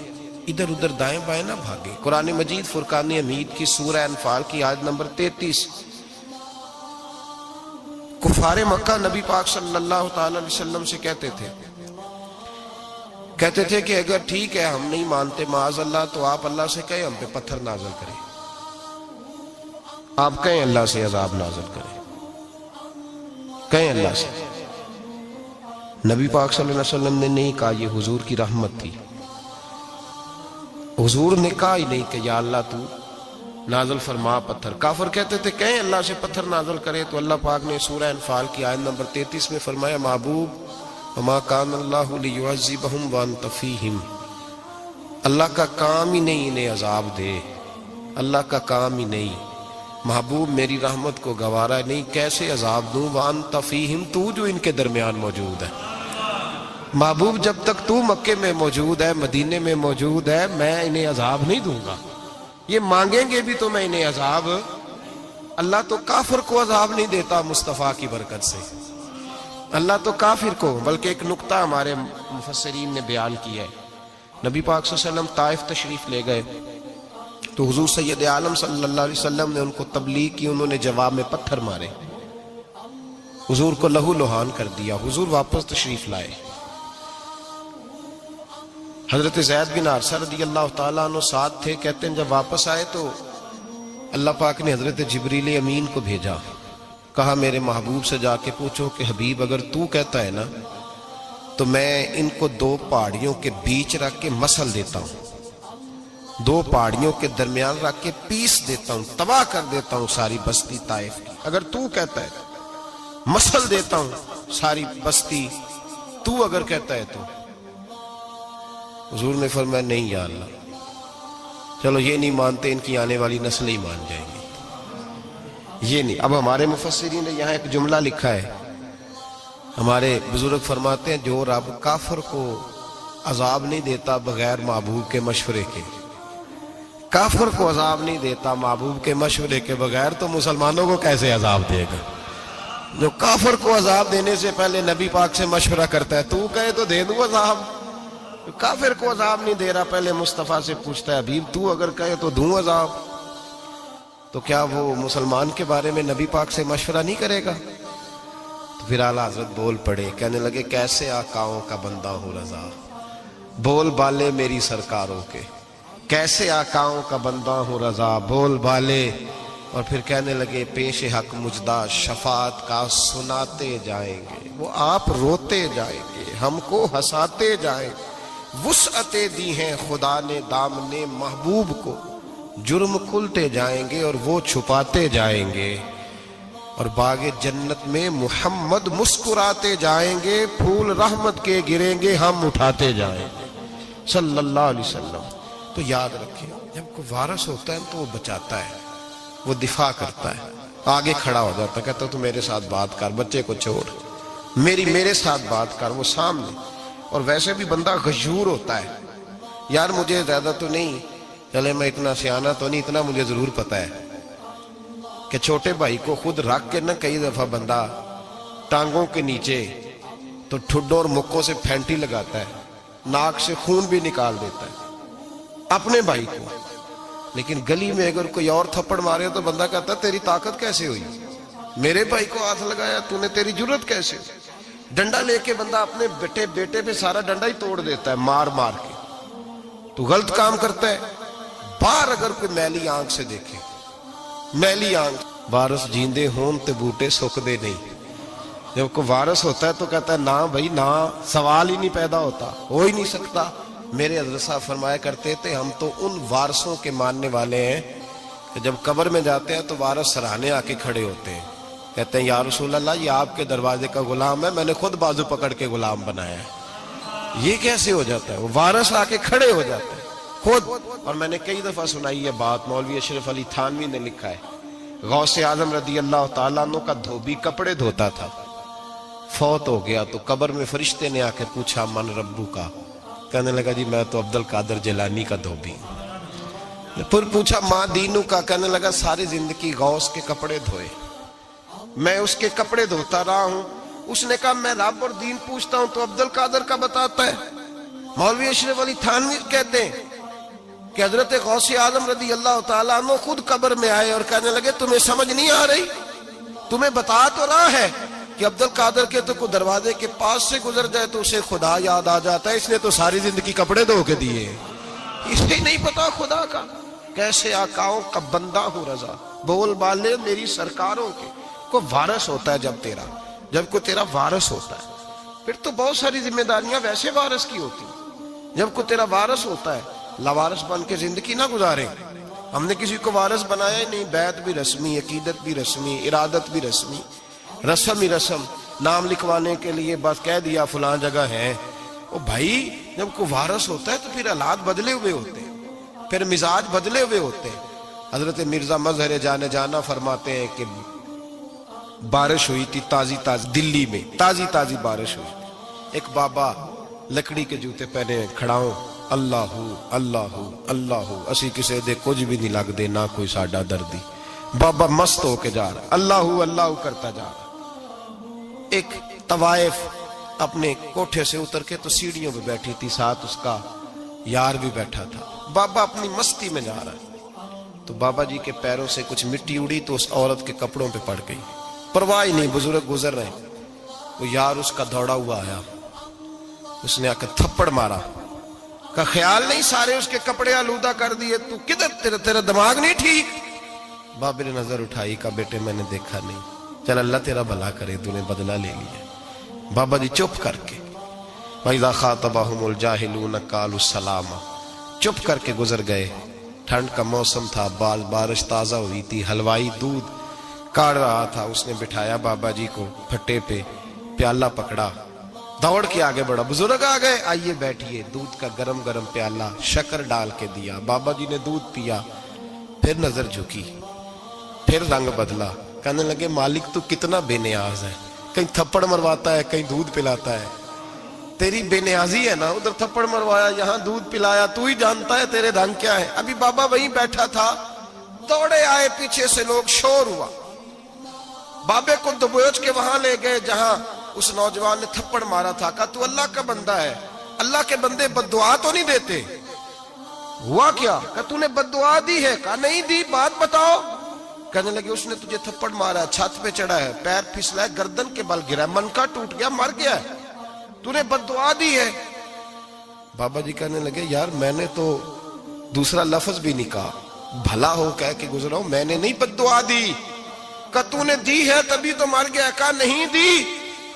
ادھر ادھر دائیں بائیں نہ بھاگیں۔ قرآن مجید فرقان حمید کی سورہ انفال کی آیت نمبر 33، کفار مکہ نبی پاک صلی اللہ تعالی علیہ وسلم سے کہتے تھے کہ اگر ٹھیک ہے ہم نہیں مانتے معاذ اللہ، تو آپ اللہ سے کہیں ہم پہ پتھر نازل کریں، آپ کہیں اللہ سے عذاب نازل کریں، کہیں اللہ سے۔ نبی پاک صلی اللہ علیہ وسلم نے نہیں کہا، یہ حضور کی رحمت تھی۔ حضور نے کہا ہی نہیں کہ یا اللہ تو نازل فرما پتھر۔ کافر کہتے تھے کہیں اللہ سے پتھر نازل کرے، تو اللہ پاک نے سورہ انفال کی آیت نمبر 33 میں فرمایا محبوب وما کان اللہ لیعذبہم وانت فیہم، اللہ کا کام ہی نہیں انہیں عذاب دے، اللہ کا کام ہی نہیں۔ محبوب میری رحمت کو گوارا نہیں، کیسے عذاب دوں، وانت فیہم، تو جو ان کے درمیان موجود ہے۔ محبوب جب تک تو مکے میں موجود ہے، مدینے میں موجود ہے، میں انہیں عذاب نہیں دوں گا۔ یہ مانگیں گے بھی تو میں انہیں عذاب، اللہ تو کافر کو عذاب نہیں دیتا مصطفیٰ کی برکت سے، اللہ تو کافر کو۔ بلکہ ایک نقطہ ہمارے مفسرین نے بیان کیا ہے، نبی پاک صلی اللہ علیہ وسلم طائف تشریف لے گئے تو حضور سید عالم صلی اللہ علیہ وسلم نے ان کو تبلیغ کی، انہوں نے جواب میں پتھر مارے، حضور کو لہو لہان کر دیا، حضور واپس تشریف لائے۔ حضرت زید بن حارثہ رضی اللہ تعالیٰ عنہ ساتھ تھے، کہتے ہیں جب واپس آئے تو اللہ پاک نے حضرت جبریل امین کو بھیجا، کہا میرے محبوب سے جا کے پوچھو کہ حبیب اگر تو کہتا ہے نا تو میں ان کو 2 پہاڑیوں کے بیچ رکھ کے مسل دیتا ہوں، 2 پہاڑیوں کے درمیان رکھ کے پیس دیتا ہوں، تباہ کر دیتا ہوں ساری بستی طائف کی۔ اگر تو کہتا ہے مسل دیتا ہوں ساری بستی، تو اگر کہتا ہے تو۔ حضور نے فرمایا نہیں یا اللہ، چلو یہ نہیں مانتے، ان کی آنے والی نسلیں ہی مان جائیں گی، یہ نہیں۔ اب ہمارے مفسرین نے یہاں ایک جملہ لکھا ہے، ہمارے بزرگ فرماتے ہیں جو رب کافر کو عذاب نہیں دیتا بغیر محبوب کے مشورے کے، کافر کو عذاب نہیں دیتا محبوب کے مشورے کے بغیر، تو مسلمانوں کو کیسے عذاب دے گا؟ جو کافر کو عذاب دینے سے پہلے نبی پاک سے مشورہ کرتا ہے، تو کہے تو دے دوں عذاب، کافر کو عذاب نہیں دے رہا، پہلے مصطفیٰ سے پوچھتا ہے حبیب تو اگر کہے تو دوں عذاب، تو کیا وہ مسلمان کے بارے میں نبی پاک سے مشورہ نہیں کرے گا؟ تو پھر اعلیٰ حضرت بول پڑے، کہنے لگے کیسے آقاؤں کا بندہ ہوں رضا، بول بالے میری سرکاروں کے، کیسے آقاؤں کا بندہ ہوں رضا، بول بالے۔ اور پھر کہنے لگے پیش حق مجدہ شفاعت کا سناتے جائیں گے، وہ آپ روتے جائیں گے، ہم کو ہنساتے جائیں گے، وسعتیں دی ہیں خدا نے دامن محبوب کو، جرم کھلتے جائیں گے اور وہ چھپاتے جائیں گے۔ اور باغ جنت میں محمد مسکراتے جائیں گے، پھول رحمت کے گریں گے، ہم اٹھاتے جائیں صلی اللہ علیہ وسلم۔ تو یاد رکھیں، جب کوئی وارث ہوتا ہے تو وہ بچاتا ہے، وہ دفاع کرتا ہے، آگے کھڑا ہو جاتا ہے، کہتا تو میرے ساتھ بات کر، بچے کو چھوڑ، میرے ساتھ بات کر، وہ سامنے۔ اور ویسے بھی بندہ غیور ہوتا ہے، یار مجھے زیادہ تو نہیں، چلے میں اتنا سیانا تو نہیں، اتنا مجھے ضرور پتا ہے کہ چھوٹے بھائی کو خود رکھ کے نہ کئی دفعہ بندہ ٹانگوں کے نیچے تو ٹھڈوں اور مکوں سے پھینٹی لگاتا ہے، ناک سے خون بھی نکال دیتا ہے اپنے بھائی کو، لیکن گلی میں اگر کوئی اور تھپڑ مارے تو بندہ کہتا ہے تیری طاقت کیسے ہوئی، میرے بھائی کو ہاتھ لگایا تو نے، تیری جرت کیسے ہوئی؟ ڈنڈا لے کے بندہ اپنے بیٹے پہ سارا ڈنڈا ہی توڑ دیتا ہے مار مار کے۔ تو غلط کام کرتا ہے۔ باہر اگر کوئی میلی آنکھ سے دیکھے، میلی آنکھ، وارث جیندے ہون تے بوٹے سکدے نہیں۔ جب کوئی وارث ہوتا ہے تو کہتا ہے نا بھائی نا، سوال ہی نہیں پیدا ہوتا، ہو ہی نہیں سکتا۔ میرے حضرت صاحب فرمایا کرتے تھے ہم تو ان وارثوں کے ماننے والے ہیں کہ جب قبر میں جاتے ہیں تو وارث سراہنے آ کے کھڑے ہوتے ہیں، کہتے ہیں یا رسول اللہ یہ آپ کے دروازے کا غلام ہے، میں نے خود بازو پکڑ کے غلام بنایا ہے۔ یہ کیسے ہو جاتا ہے؟ وہ وارث آ کے کھڑے ہو جاتے ہیں خود۔ اور میں نے کئی دفعہ سنائی یہ بات، مولوی اشرف علی تھانوی نے لکھا ہے، غوث اعظم رضی اللہ تعالیٰ عنہ کا دھوبی کپڑے دھوتا تھا، فوت ہو گیا تو قبر میں فرشتے نے آ کے پوچھا من ربو کا، کہنے لگا جی میں تو عبد القادر جیلانی کا دھوبی۔ پھر پوچھا ماں دینو کا، کہنے لگا ساری زندگی غوث کے کپڑے دھوئے، میں اس کے کپڑے دھوتا رہا ہوں۔ اس نے کہا میں رب اور دین پوچھتا ہوں تو عبد القادر کا بتاتا ہے۔ مولوی اشرف علی تھانوی کہتے ہیں کہ حضرت غوث اعظم رضی اللہ تعالیٰ عنہ خود قبر میں آئے اور کہنے لگے تمہیں سمجھ نہیں آ رہی، تمہیں بتا تو رہا ہے کہ عبد القادر کے تو کوئی دروازے کے پاس سے گزر جائے تو اسے خدا یاد آ جاتا ہے، اس نے تو ساری زندگی کپڑے دھو کے دیے، اسے نہیں پتا خدا کا۔ کیسے آقاؤں کا بندہ ہوں رضا، بول بالے میری سرکاروں کے۔ کوئی وارث ہوتا ہے جب کوئی تیرا وارث ہوتا ہے، پھر تو بہت ساری ذمہ داریاں ویسے وارث کی ہوتی ہیں۔ جب کوئی تیرا وارث ہوتا ہے، لاوارث بن کے زندگی نہ گزارے۔ ہم نے کسی کو وارث بنایا ہی نہیں، بیعت بھی رسمی، عقیدت بھی رسمی، ارادت بھی رسمی، رسم ہی رسم، نام لکھوانے کے لیے بس کہہ دیا فلاں جگہ ہے۔ او بھائی جب کوئی وارث ہوتا ہے تو پھر حالات بدلے ہوئے ہوتے ہیں، پھر مزاج بدلے ہوئے ہوتے ہیں۔ حضرت مرزا مظہر جانا فرماتے ہیں کہ بارش ہوئی تھی تازی دلی میں تازی بارش ہوئی تھی، ایک بابا لکڑی کے جوتے پہنے کھڑا ہوں، اللہ اللہ اللہ اسی کسے دے کچھ بھی نہیں لگ دے نہ کوئی ساڈا دردی۔ بابا مست ہو کے جا رہا، اللہ اللہ کرتا جا رہا۔ ایک طوائف اپنے کوٹھے سے اتر کے تو سیڑھیوں پہ بیٹھی تھی، ساتھ اس کا یار بھی بیٹھا تھا۔ بابا اپنی مستی میں جا رہا ہے تو بابا جی کے پیروں سے کچھ مٹی اڑی تو اس عورت کے کپڑوں پہ پڑ گئی، پرواہ نہیں، بزرگ گزر رہے ہیں۔ وہ یار اس کا دوڑا ہوا آیا، اس نے آ کے تھپڑ مارا، کا خیال نہیں سارے اس کے کپڑے آلودہ کر دیے، تو کدھر تیرا دماغ نہیں ٹھیک؟ بابے نے نظر اٹھائی، کا بیٹے میں نے دیکھا نہیں، چل اللہ تیرا بھلا کرے، تو نے بدلہ لے لیا۔ بابا جی چپ کر کے وَإِذَا خَاطَبَهُمُ الْجَاهِلُونَ قَالُوا السَّلَامَ، چپ کر کے گزر گئے۔ ٹھنڈ کا موسم تھا، بارش تازہ ہوئی تھی، حلوائی دودھ کاڑ رہا تھا، اس نے بٹھایا بابا جی کو پھٹے پہ، پیالہ پکڑا، دوڑ کے آگے بڑھا، بزرگ آ گئے، آئیے بیٹھیے، دودھ کا گرم گرم پیالہ شکر ڈال کے دیا، بابا جی نے دودھ پیا، پھر نظر جھکی، پھر رنگ بدلا، کہنے لگے مالک تو کتنا بے نیاز ہے، کہیں تھپڑ مرواتا ہے، کہیں دودھ پلاتا ہے، تیری بے نیازی ہے نا، ادھر تھپڑ مروایا یہاں دودھ پلایا، تو ہی جانتا ہے تیرے رنگ کیا ہے۔ ابھی بابا وہیں بیٹھا تھا، دوڑے آئے پیچھے سے لوگ، شور ہوا، بابے کو دبوچ کے وہاں لے گئے جہاں اس نوجوان نے تھپڑ مارا تھا، کہا تو اللہ کا بندہ ہے، اللہ کے بندے بد دعا تو نہیں دیتے؟ ہوا کیا؟ کہا تو نے بد دعا دی ہے؟ کہا نہیں دی، بات بتاؤ۔ کہنے لگے اس نے تجھے تھپڑ مارا ہے، چھت پہ چڑھا ہے، پیر پھسلا ہے، گردن کے بل گرا ہے، منکا ٹوٹ گیا، مر گیا ہے، تو نے بد دعا دی ہے۔ بابا جی کہنے لگے یار میں نے تو دوسرا لفظ بھی نہیں کہا، بھلا ہو کہہ کے گزرا ہوں، میں نے نہیں بد دعا دی۔ کہا تو نے دی ہے تبھی تو مر گیا، کہا نہیں دی۔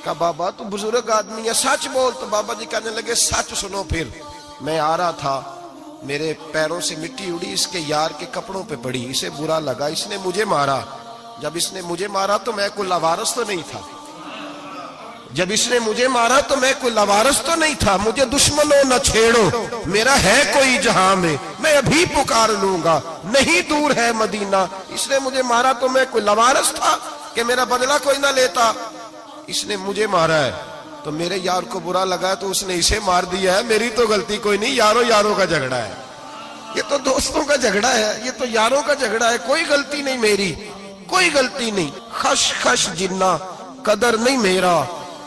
کہا بابا تو بزرگ آدمی ہے، سچ بول۔ تو بابا جی کہنے لگے سچ سنو، پھر میں آ رہا تھا، میرے پیروں سے مٹی اڑی، اس کے یار کے کپڑوں پہ پڑی، اسے برا لگا، اس نے مجھے مارا، جب اس نے مجھے مارا تو میں کوئی لاوارث تو نہیں تھا، جب اس نے مجھے مارا تو میں کوئی لاوارث تو نہیں تھا، مجھے دشمنوں نہ چھیڑو، میرا ہے کوئی جہاں میں ابھی پکار لوں گا، نہیں دور ہے مدینہ۔ اس نے مجھے مارا تو میں کوئی لاوارث تھا کہ میرا بدلہ کوئی نہ لیتا؟ اس نے مجھے مارا ہے تو میرے یار کو برا لگا ہے تو اس نے اسے مار دیا ہے، میری تو غلطی کوئی نہیں، یاروں یاروں کا جھگڑا ہے، یہ تو دوستوں کا جھگڑا ہے، یہ تو یاروں کا جھگڑا ہے، کوئی غلطی نہیں میری، کوئی غلطی نہیں۔ خش خش جنہ قدر نہیں میرا،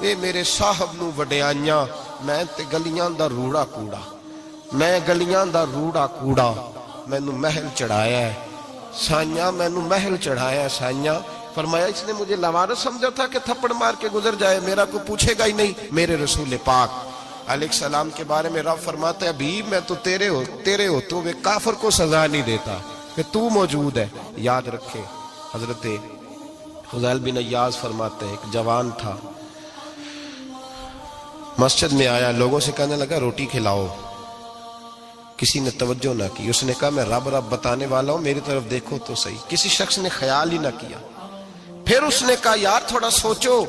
اے میرے صاحب نو وڈیائیاں، میں تے گلیاں دا روڑا کوڑا، میں گلیاں دا روڑا کوڑا، میں نو محل چڑھایا ہے سائیاں، میں نو محل چڑھایا ہے سائیاں۔ فرمایا اس نے مجھے لوارث سمجھا تھا کہ تھپڑ مار کے گزر جائے، میرا کوئی پوچھے گا ہی نہیں۔ میرے رسول پاک علیہ السلام کے بارے میں رب فرماتا ہے ابھی میں تو تیرے ہو تو وہ کافر کو سزا نہیں دیتا کہ تو موجود ہے۔ یاد رکھے حضرت فضیل بن عیاض فرماتے ہیں ایک جوان تھا، مسجد میں آیا، لوگوں سے کہنے لگا روٹی کھلاؤ، کسی نے توجہ نہ کی، اس نے کہا میں رب بتانے والا ہوں، میری طرف دیکھو تو صحیح، کسی شخص نے خیال ہی نہ کیا۔ پھر اس نے کہا یار تھوڑا سوچو،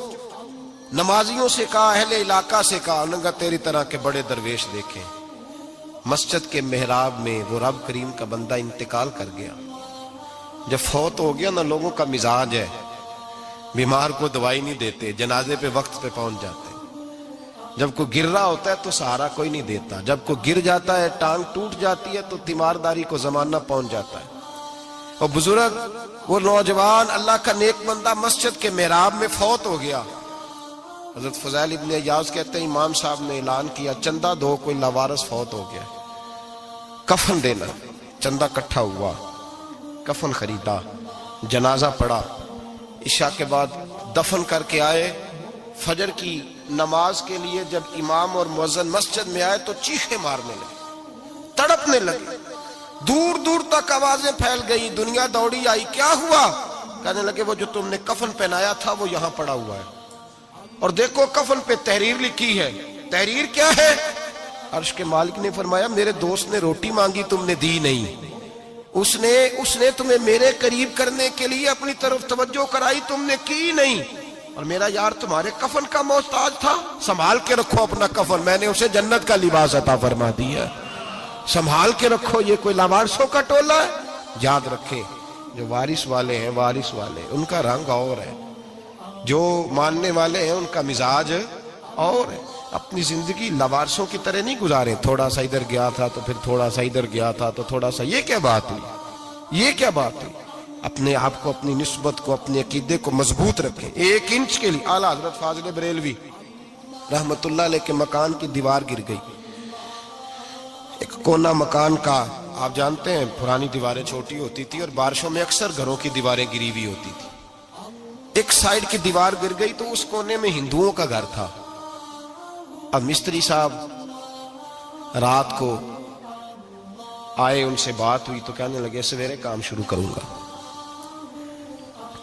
نمازیوں سے کہا، اہل علاقہ سے کہا، انہوں نے کہا تیری طرح کے بڑے درویش دیکھیں۔ مسجد کے محراب میں وہ رب کریم کا بندہ انتقال کر گیا، جب فوت ہو گیا نا، لوگوں کا مزاج ہے بیمار کو دوائی نہیں دیتے، جنازے پہ وقت پہ پہنچ جاتے، جب کوئی گر رہا ہوتا ہے تو سہارا کوئی نہیں دیتا، جب کوئی گر جاتا ہے ٹانگ ٹوٹ جاتی ہے تو تیمارداری کو زمانہ پہنچ جاتا ہے۔ اور بزرگ وہ نوجوان اللہ کا نیک بندہ مسجد کے محراب میں فوت ہو گیا۔ حضرت فضیل ابن عیاض کہتے ہیں امام صاحب نے اعلان کیا چندہ دو، کوئی لاوارث فوت ہو گیا، کفن دینا۔ چندہ کٹھا ہوا، کفن خریدا، جنازہ پڑا، عشاء کے بعد دفن کر کے آئے۔ فجر کی نماز کے لیے جب امام اور مؤذن مسجد میں آئے تو چیخیں مارنے لگے، تڑپنے لگے، دور دور تک آوازیں پھیل گئی، دنیا دوڑی آئی، کیا ہوا؟ کہنے لگے وہ جو تم نے کفن پہنایا تھا وہ یہاں پڑا ہوا ہے، اور دیکھو کفن پہ تحریر لکھی ہے۔ تحریر کیا ہے؟ عرش کے مالک نے فرمایا میرے دوست نے روٹی مانگی تم نے دی نہیں، اس نے تمہیں میرے قریب کرنے کے لیے اپنی طرف توجہ کرائی، تم نے کی نہیں، اور میرا یار تمہارے کفن کا محتاج تھا، سنبھال کے رکھو اپنا کفن، میں نے اسے جنت کا لباس عطا فرما دیا، سنبھال کے رکھو، یہ کوئی لاوارثوں کا ٹولہ ہے۔ یاد رکھیں جو وارث والے ہیں، وارث والے ان کا رنگ اور ہے، جو ماننے والے ہیں ان کا مزاج اور ہے۔ اپنی زندگی لاوارثوں کی طرح نہیں گزاریں، تھوڑا سا ادھر گیا تھا تو پھر تھوڑا سا ادھر گیا تھا تو تھوڑا سا، یہ کیا بات ہوئی، یہ کیا بات ہوئی؟ اپنے آپ کو، اپنی نسبت کو، اپنے عقیدے کو مضبوط رکھیں۔ 1 انچ کے لیے اعلیٰ حضرت فاضل بریلوی رحمت اللہ علیہ کے مکان کی دیوار گر گئی، ایک کونا مکان کا، آپ جانتے ہیں پرانی دیواریں چھوٹی ہوتی تھی اور بارشوں میں اکثر گھروں کی دیواریں گری ہوئی ہوتی تھی، ایک سائیڈ کی دیوار گر گئی تو اس کونے میں ہندوؤں کا گھر تھا۔ اب مستری صاحب رات کو آئے، ان سے بات ہوئی تو کہنے لگے سویرے کام شروع کروں گا۔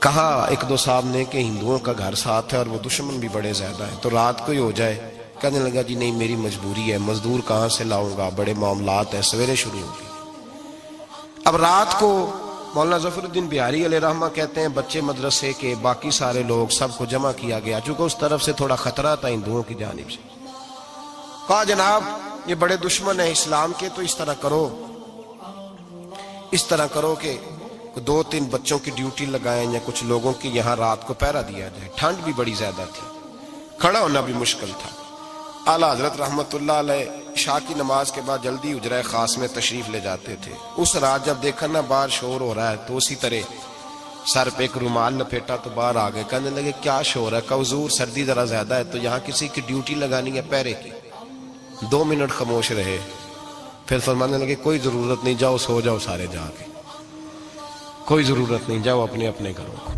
کہا 1-2 صاحب نے کہ ہندوؤں کا گھر ساتھ ہے اور وہ دشمن بھی بڑے زیادہ ہیں، تو رات کو ہی ہو جائے۔ کہنے لگا جی نہیں میری مجبوری ہے، مزدور کہاں سے لاؤں گا، بڑے معاملات ہیں، سویرے شروع ہوگی۔ اب رات کو مولانا ظفر الدین بہاری علیہ رحمہ کہتے ہیں بچے مدرسے کے، باقی سارے لوگ، سب کو جمع کیا گیا، چونکہ اس طرف سے تھوڑا خطرہ تھا ہندوؤں کی جانب سے۔ کہا جناب یہ بڑے دشمن ہیں اسلام کے، تو اس طرح کرو کہ 2-3 بچوں کی ڈیوٹی لگائیں یا کچھ لوگوں کی یہاں رات کو پہرا دیا جائے، ٹھنڈ بھی بڑی زیادہ تھی، کھڑا ہونا بھی مشکل تھا۔ اعلیٰ حضرت رحمت اللہ علیہ عشاء کی نماز کے بعد جلدی حجرہ خاص میں تشریف لے جاتے تھے۔ اس رات جب دیکھا نا باہر شور ہو رہا ہے تو اسی طرح سر پہ ایک رومال لپیٹا تو باہر آ گئے، کہنے لگے کیا شور ہے؟ کہا حضور سردی ذرا زیادہ ہے تو یہاں کسی کی ڈیوٹی لگانی ہے پہرے کی۔ 2 منٹ خاموش رہے، پھر فرمانے لگے کوئی ضرورت نہیں، جاؤ سو جاؤ سارے جا کے، کوئی ضرورت نہیں، جاؤ اپنے اپنے گھروں کو،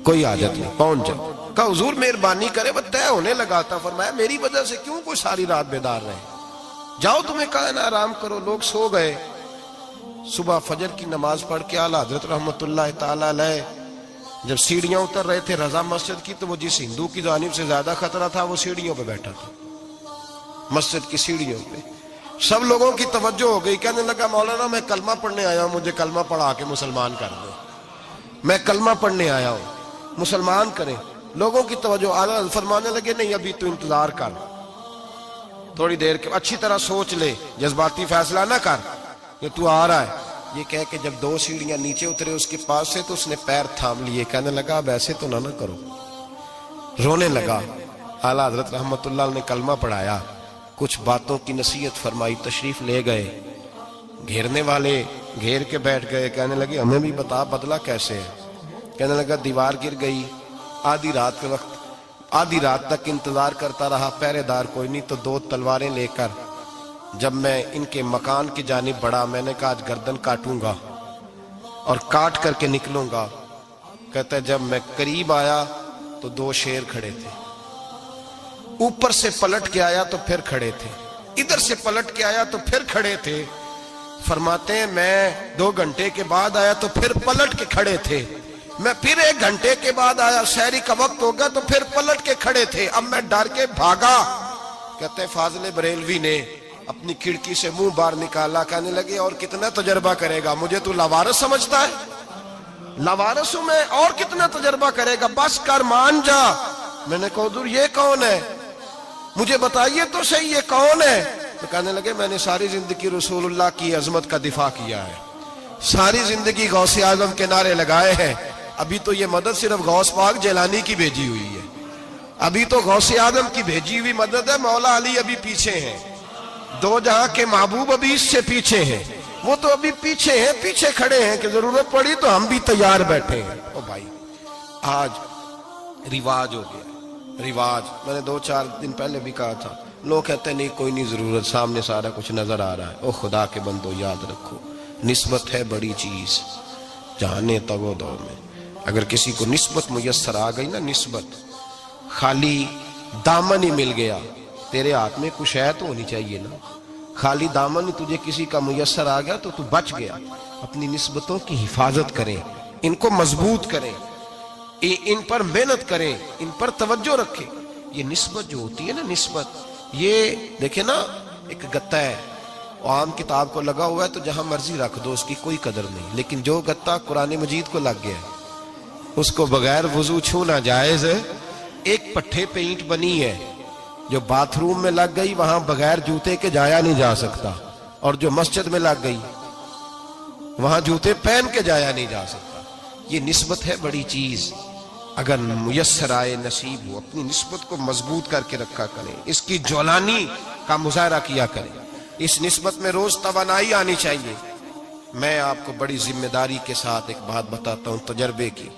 کوئی حاجت نہیں، پہنچ جاؤ۔ کہا حضور مہربانی کرے، وہ طے ہونے لگا تھا۔ فرمایا میری وجہ سے کیوں کوئی ساری رات بیدار رہے، جاؤ تمہیں کہا نا آرام کرو۔ لوگ سو گئے۔ صبح فجر کی نماز پڑھ کے اعلیٰ حضرت رحمت اللہ تعالی علیہ جب سیڑھیاں اتر رہے تھے رضا مسجد کی، تو وہ جس ہندو کی جانب سے زیادہ خطرہ تھا وہ سیڑھیوں پہ بیٹھا تھا، مسجد کی سیڑھیوں پہ۔ سب لوگوں کی توجہ ہو گئی، کہنے لگا مولانا میں کلمہ پڑھنے آیا ہوں، مجھے کلمہ پڑھا کے مسلمان کر دو، میں کلمہ پڑھنے آیا ہوں۔ مسلمان کریں. لوگوں کی توجہ. اعلیٰ حضرت فرمانے لگے نہیں ابھی تو انتظار کر, تھوڑی دیر کے اچھی طرح سوچ لے, جذباتی فیصلہ نہ کر کہ تو آ رہا ہے. یہ کہہ کے جب 2 سیڑھیاں نیچے اترے اس کے پاس سے تو اس نے پیر تھام لیے, کہنے لگا اب ایسے تو نہ کرو, رونے لگا. اعلیٰ حضرت رحمت اللہ علیہ نے کلمہ پڑھایا, کچھ باتوں کی نصیحت فرمائی, تشریف لے گئے. گھیرنے والے گھیر کے بیٹھ گئے, کہنے لگے ہمیں بھی بتا بدلہ کیسے ہے. کہنے لگا دیوار گر گئی, آدھی رات کے وقت, آدھی رات تک انتظار کرتا رہا, پہرے دار کوئی نہیں, تو 2 تلواریں لے کر جب میں ان کے مکان کی جانب بڑھا, میں نے کہا آج گردن کاٹوں گا اور کاٹ کر کے نکلوں گا. کہتا ہے جب میں قریب آیا تو 2 شیر کھڑے تھے, اوپر سے پلٹ کے آیا تو پھر کھڑے تھے, ادھر سے پلٹ کے آیا تو پھر کھڑے تھے. فرماتے ہیں میں 2 گھنٹے کے بعد آیا تو پھر پلٹ کے کھڑے تھے, میں پھر 1 گھنٹے کے بعد آیا, سحری کا وقت ہو گیا تو پھر پلٹ کے کھڑے تھے. اب میں ڈر کے بھاگا. کہتے ہیں فاضل بریلوی نے اپنی کھڑکی سے منہ باہر نکالا, کہنے لگے اور کتنا تجربہ کرے گا, مجھے تو لاوارث سمجھتا ہے, لاوارث ہوں میں, اور کتنا تجربہ کرے گا, بس کر مان جا. میں نے کہا حضور یہ کون ہے, مجھے بتائیے تو صحیح یہ کون ہے. تو کہنے لگے میں نے ساری زندگی رسول اللہ کی عظمت کا دفاع کیا ہے, ساری زندگی غوث اعظم کے نعرے لگائے ہیں, ابھی تو یہ مدد صرف غوث پاک جیلانی کی بھیجی ہوئی ہے, ابھی تو غوث اعظم کی بھیجی ہوئی مدد ہے, مولا علی ابھی پیچھے ہیں, 2 جہاں کے محبوب ابھی اس سے پیچھے ہیں, وہ تو ابھی پیچھے ہیں, پیچھے کھڑے ہیں کہ ضرورت پڑی تو ہم بھی تیار بیٹھے ہیں. او بھائی آج رواج ہو گیا, رواج. میں نے 2-4 دن پہلے بھی کہا تھا, لوگ کہتے ہیں نہیں کوئی نہیں ضرورت, سامنے سارا کچھ نظر آ رہا ہے. او خدا کے بندو یاد رکھو, نسبت ہے بڑی چیز. جہانے تگو دو میں اگر کسی کو نسبت میسر آ گئی نا, نسبت, خالی دامن ہی مل گیا, تیرے ہاتھ میں کچھ ہے تو ہونی چاہیے نا, خالی دامن ہی تجھے کسی کا میسر آ گیا تو بچ گیا. اپنی نسبتوں کی حفاظت کریں, ان کو مضبوط کریں, ان پر محنت کریں, ان پر توجہ رکھیں. یہ نسبت جو ہوتی ہے نا, نسبت, یہ دیکھیں نا ایک گتا ہے, عام کتاب کو لگا ہوا ہے تو جہاں مرضی رکھ دو, اس کی کوئی قدر نہیں. لیکن جو گتا قرآن مجید کو لگ گیا ہے اس کو بغیر وضو چھونا جائز ہے. ایک پٹھے پہ اینٹ بنی ہے جو باتھ روم میں لگ گئی, وہاں بغیر جوتے کے جایا نہیں جا سکتا, اور جو مسجد میں لگ گئی وہاں جوتے پہن کے جایا نہیں جا سکتا. یہ نسبت ہے بڑی چیز, اگر میسر آئے نصیب ہو اپنی نسبت کو مضبوط کر کے رکھا کریں, اس کی جولانی کا مظاہرہ کیا کریں. اس نسبت میں روز توانائی آنی چاہیے. میں آپ کو بڑی ذمہ داری کے ساتھ ایک بات بتاتا ہوں تجربے کی.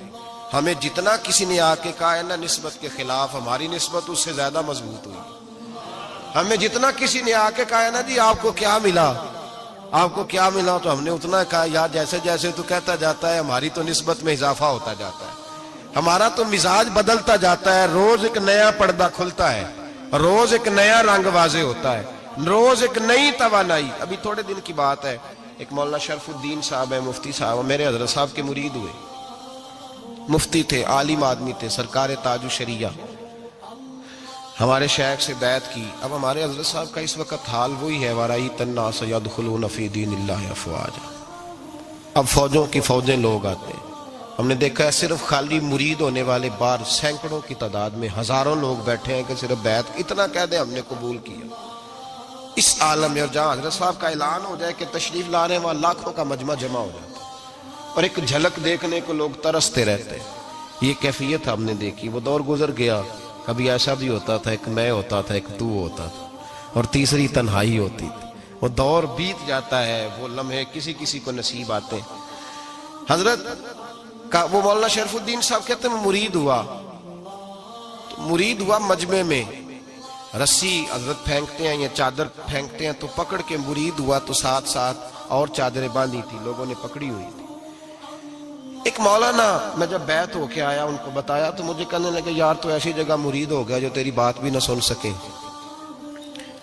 ہمیں جتنا کسی نے آ کے کہا ہے نا نسبت کے خلاف, ہماری نسبت اس سے زیادہ مضبوط ہوئی. ہمیں جتنا کسی نے آ کے کہا ہے نا جی آپ کو کیا ملا, آپ کو کیا ملا, تو ہم نے اتنا کہا یار جیسے جیسے تو کہتا جاتا ہے ہماری تو نسبت میں اضافہ ہوتا جاتا ہے, ہمارا تو مزاج بدلتا جاتا ہے, روز ایک نیا پردہ کھلتا ہے, روز ایک نیا رنگ واضح ہوتا ہے, روز ایک نئی توانائی. ابھی تھوڑے دن کی بات ہے, ایک مولانا شرف الدین صاحب ہے, مفتی صاحب, میرے حضرت صاحب کے مرید ہوئے, مفتی تھے, عالم آدمی تھے, سرکار تاج الشریعہ, ہمارے شیخ سے بیعت کی. اب ہمارے حضرت صاحب کا اس وقت حال وہی ہے, وَرَأَيْتَ النَّاسَ يَدْخُلُونَ فِي دِينِ اللَّهِ أَفْوَاجًا. اب فوجوں کی فوجیں لوگ آتے ہیں. ہم نے دیکھا ہے صرف خالی مرید ہونے والے بار سینکڑوں کی تعداد میں ہزاروں لوگ بیٹھے ہیں کہ صرف بیعت اتنا کہہ دیں ہم نے قبول کیا. اس عالم میں, اور جہاں حضرت صاحب کا اعلان ہو جائے کہ تشریف لا رہے ہیں, وہاں لاکھوں کا مجمع جمع ہو جاتا ہے, اور ایک جھلک دیکھنے کو لوگ ترستے رہتے ہیں. یہ کیفیت ہم نے دیکھی. وہ دور گزر گیا, کبھی ایسا بھی ہوتا تھا ایک میں ہوتا تھا, ایک تو ہوتا تھا, اور تیسری تنہائی ہوتی تھی. وہ دور بیت جاتا ہے, وہ لمحے کسی کسی کو نصیب آتے ہیں. حضرت کا وہ مولانا شرف الدین صاحب کہتے ہیں مرید ہوا, تو مرید ہوا مجمع میں, رسی حضرت پھینکتے ہیں یا چادر پھینکتے ہیں تو پکڑ کے مرید ہوا, تو ساتھ ساتھ اور چادریں باندھی تھی, لوگوں نے پکڑی ہوئی تھی. ایک مولانا, میں جب بیعت ہو کے آیا ان کو بتایا تو مجھے کہنے لگے یار تو ایسی جگہ مرید ہو گیا جو تیری بات بھی نہ سن سکے,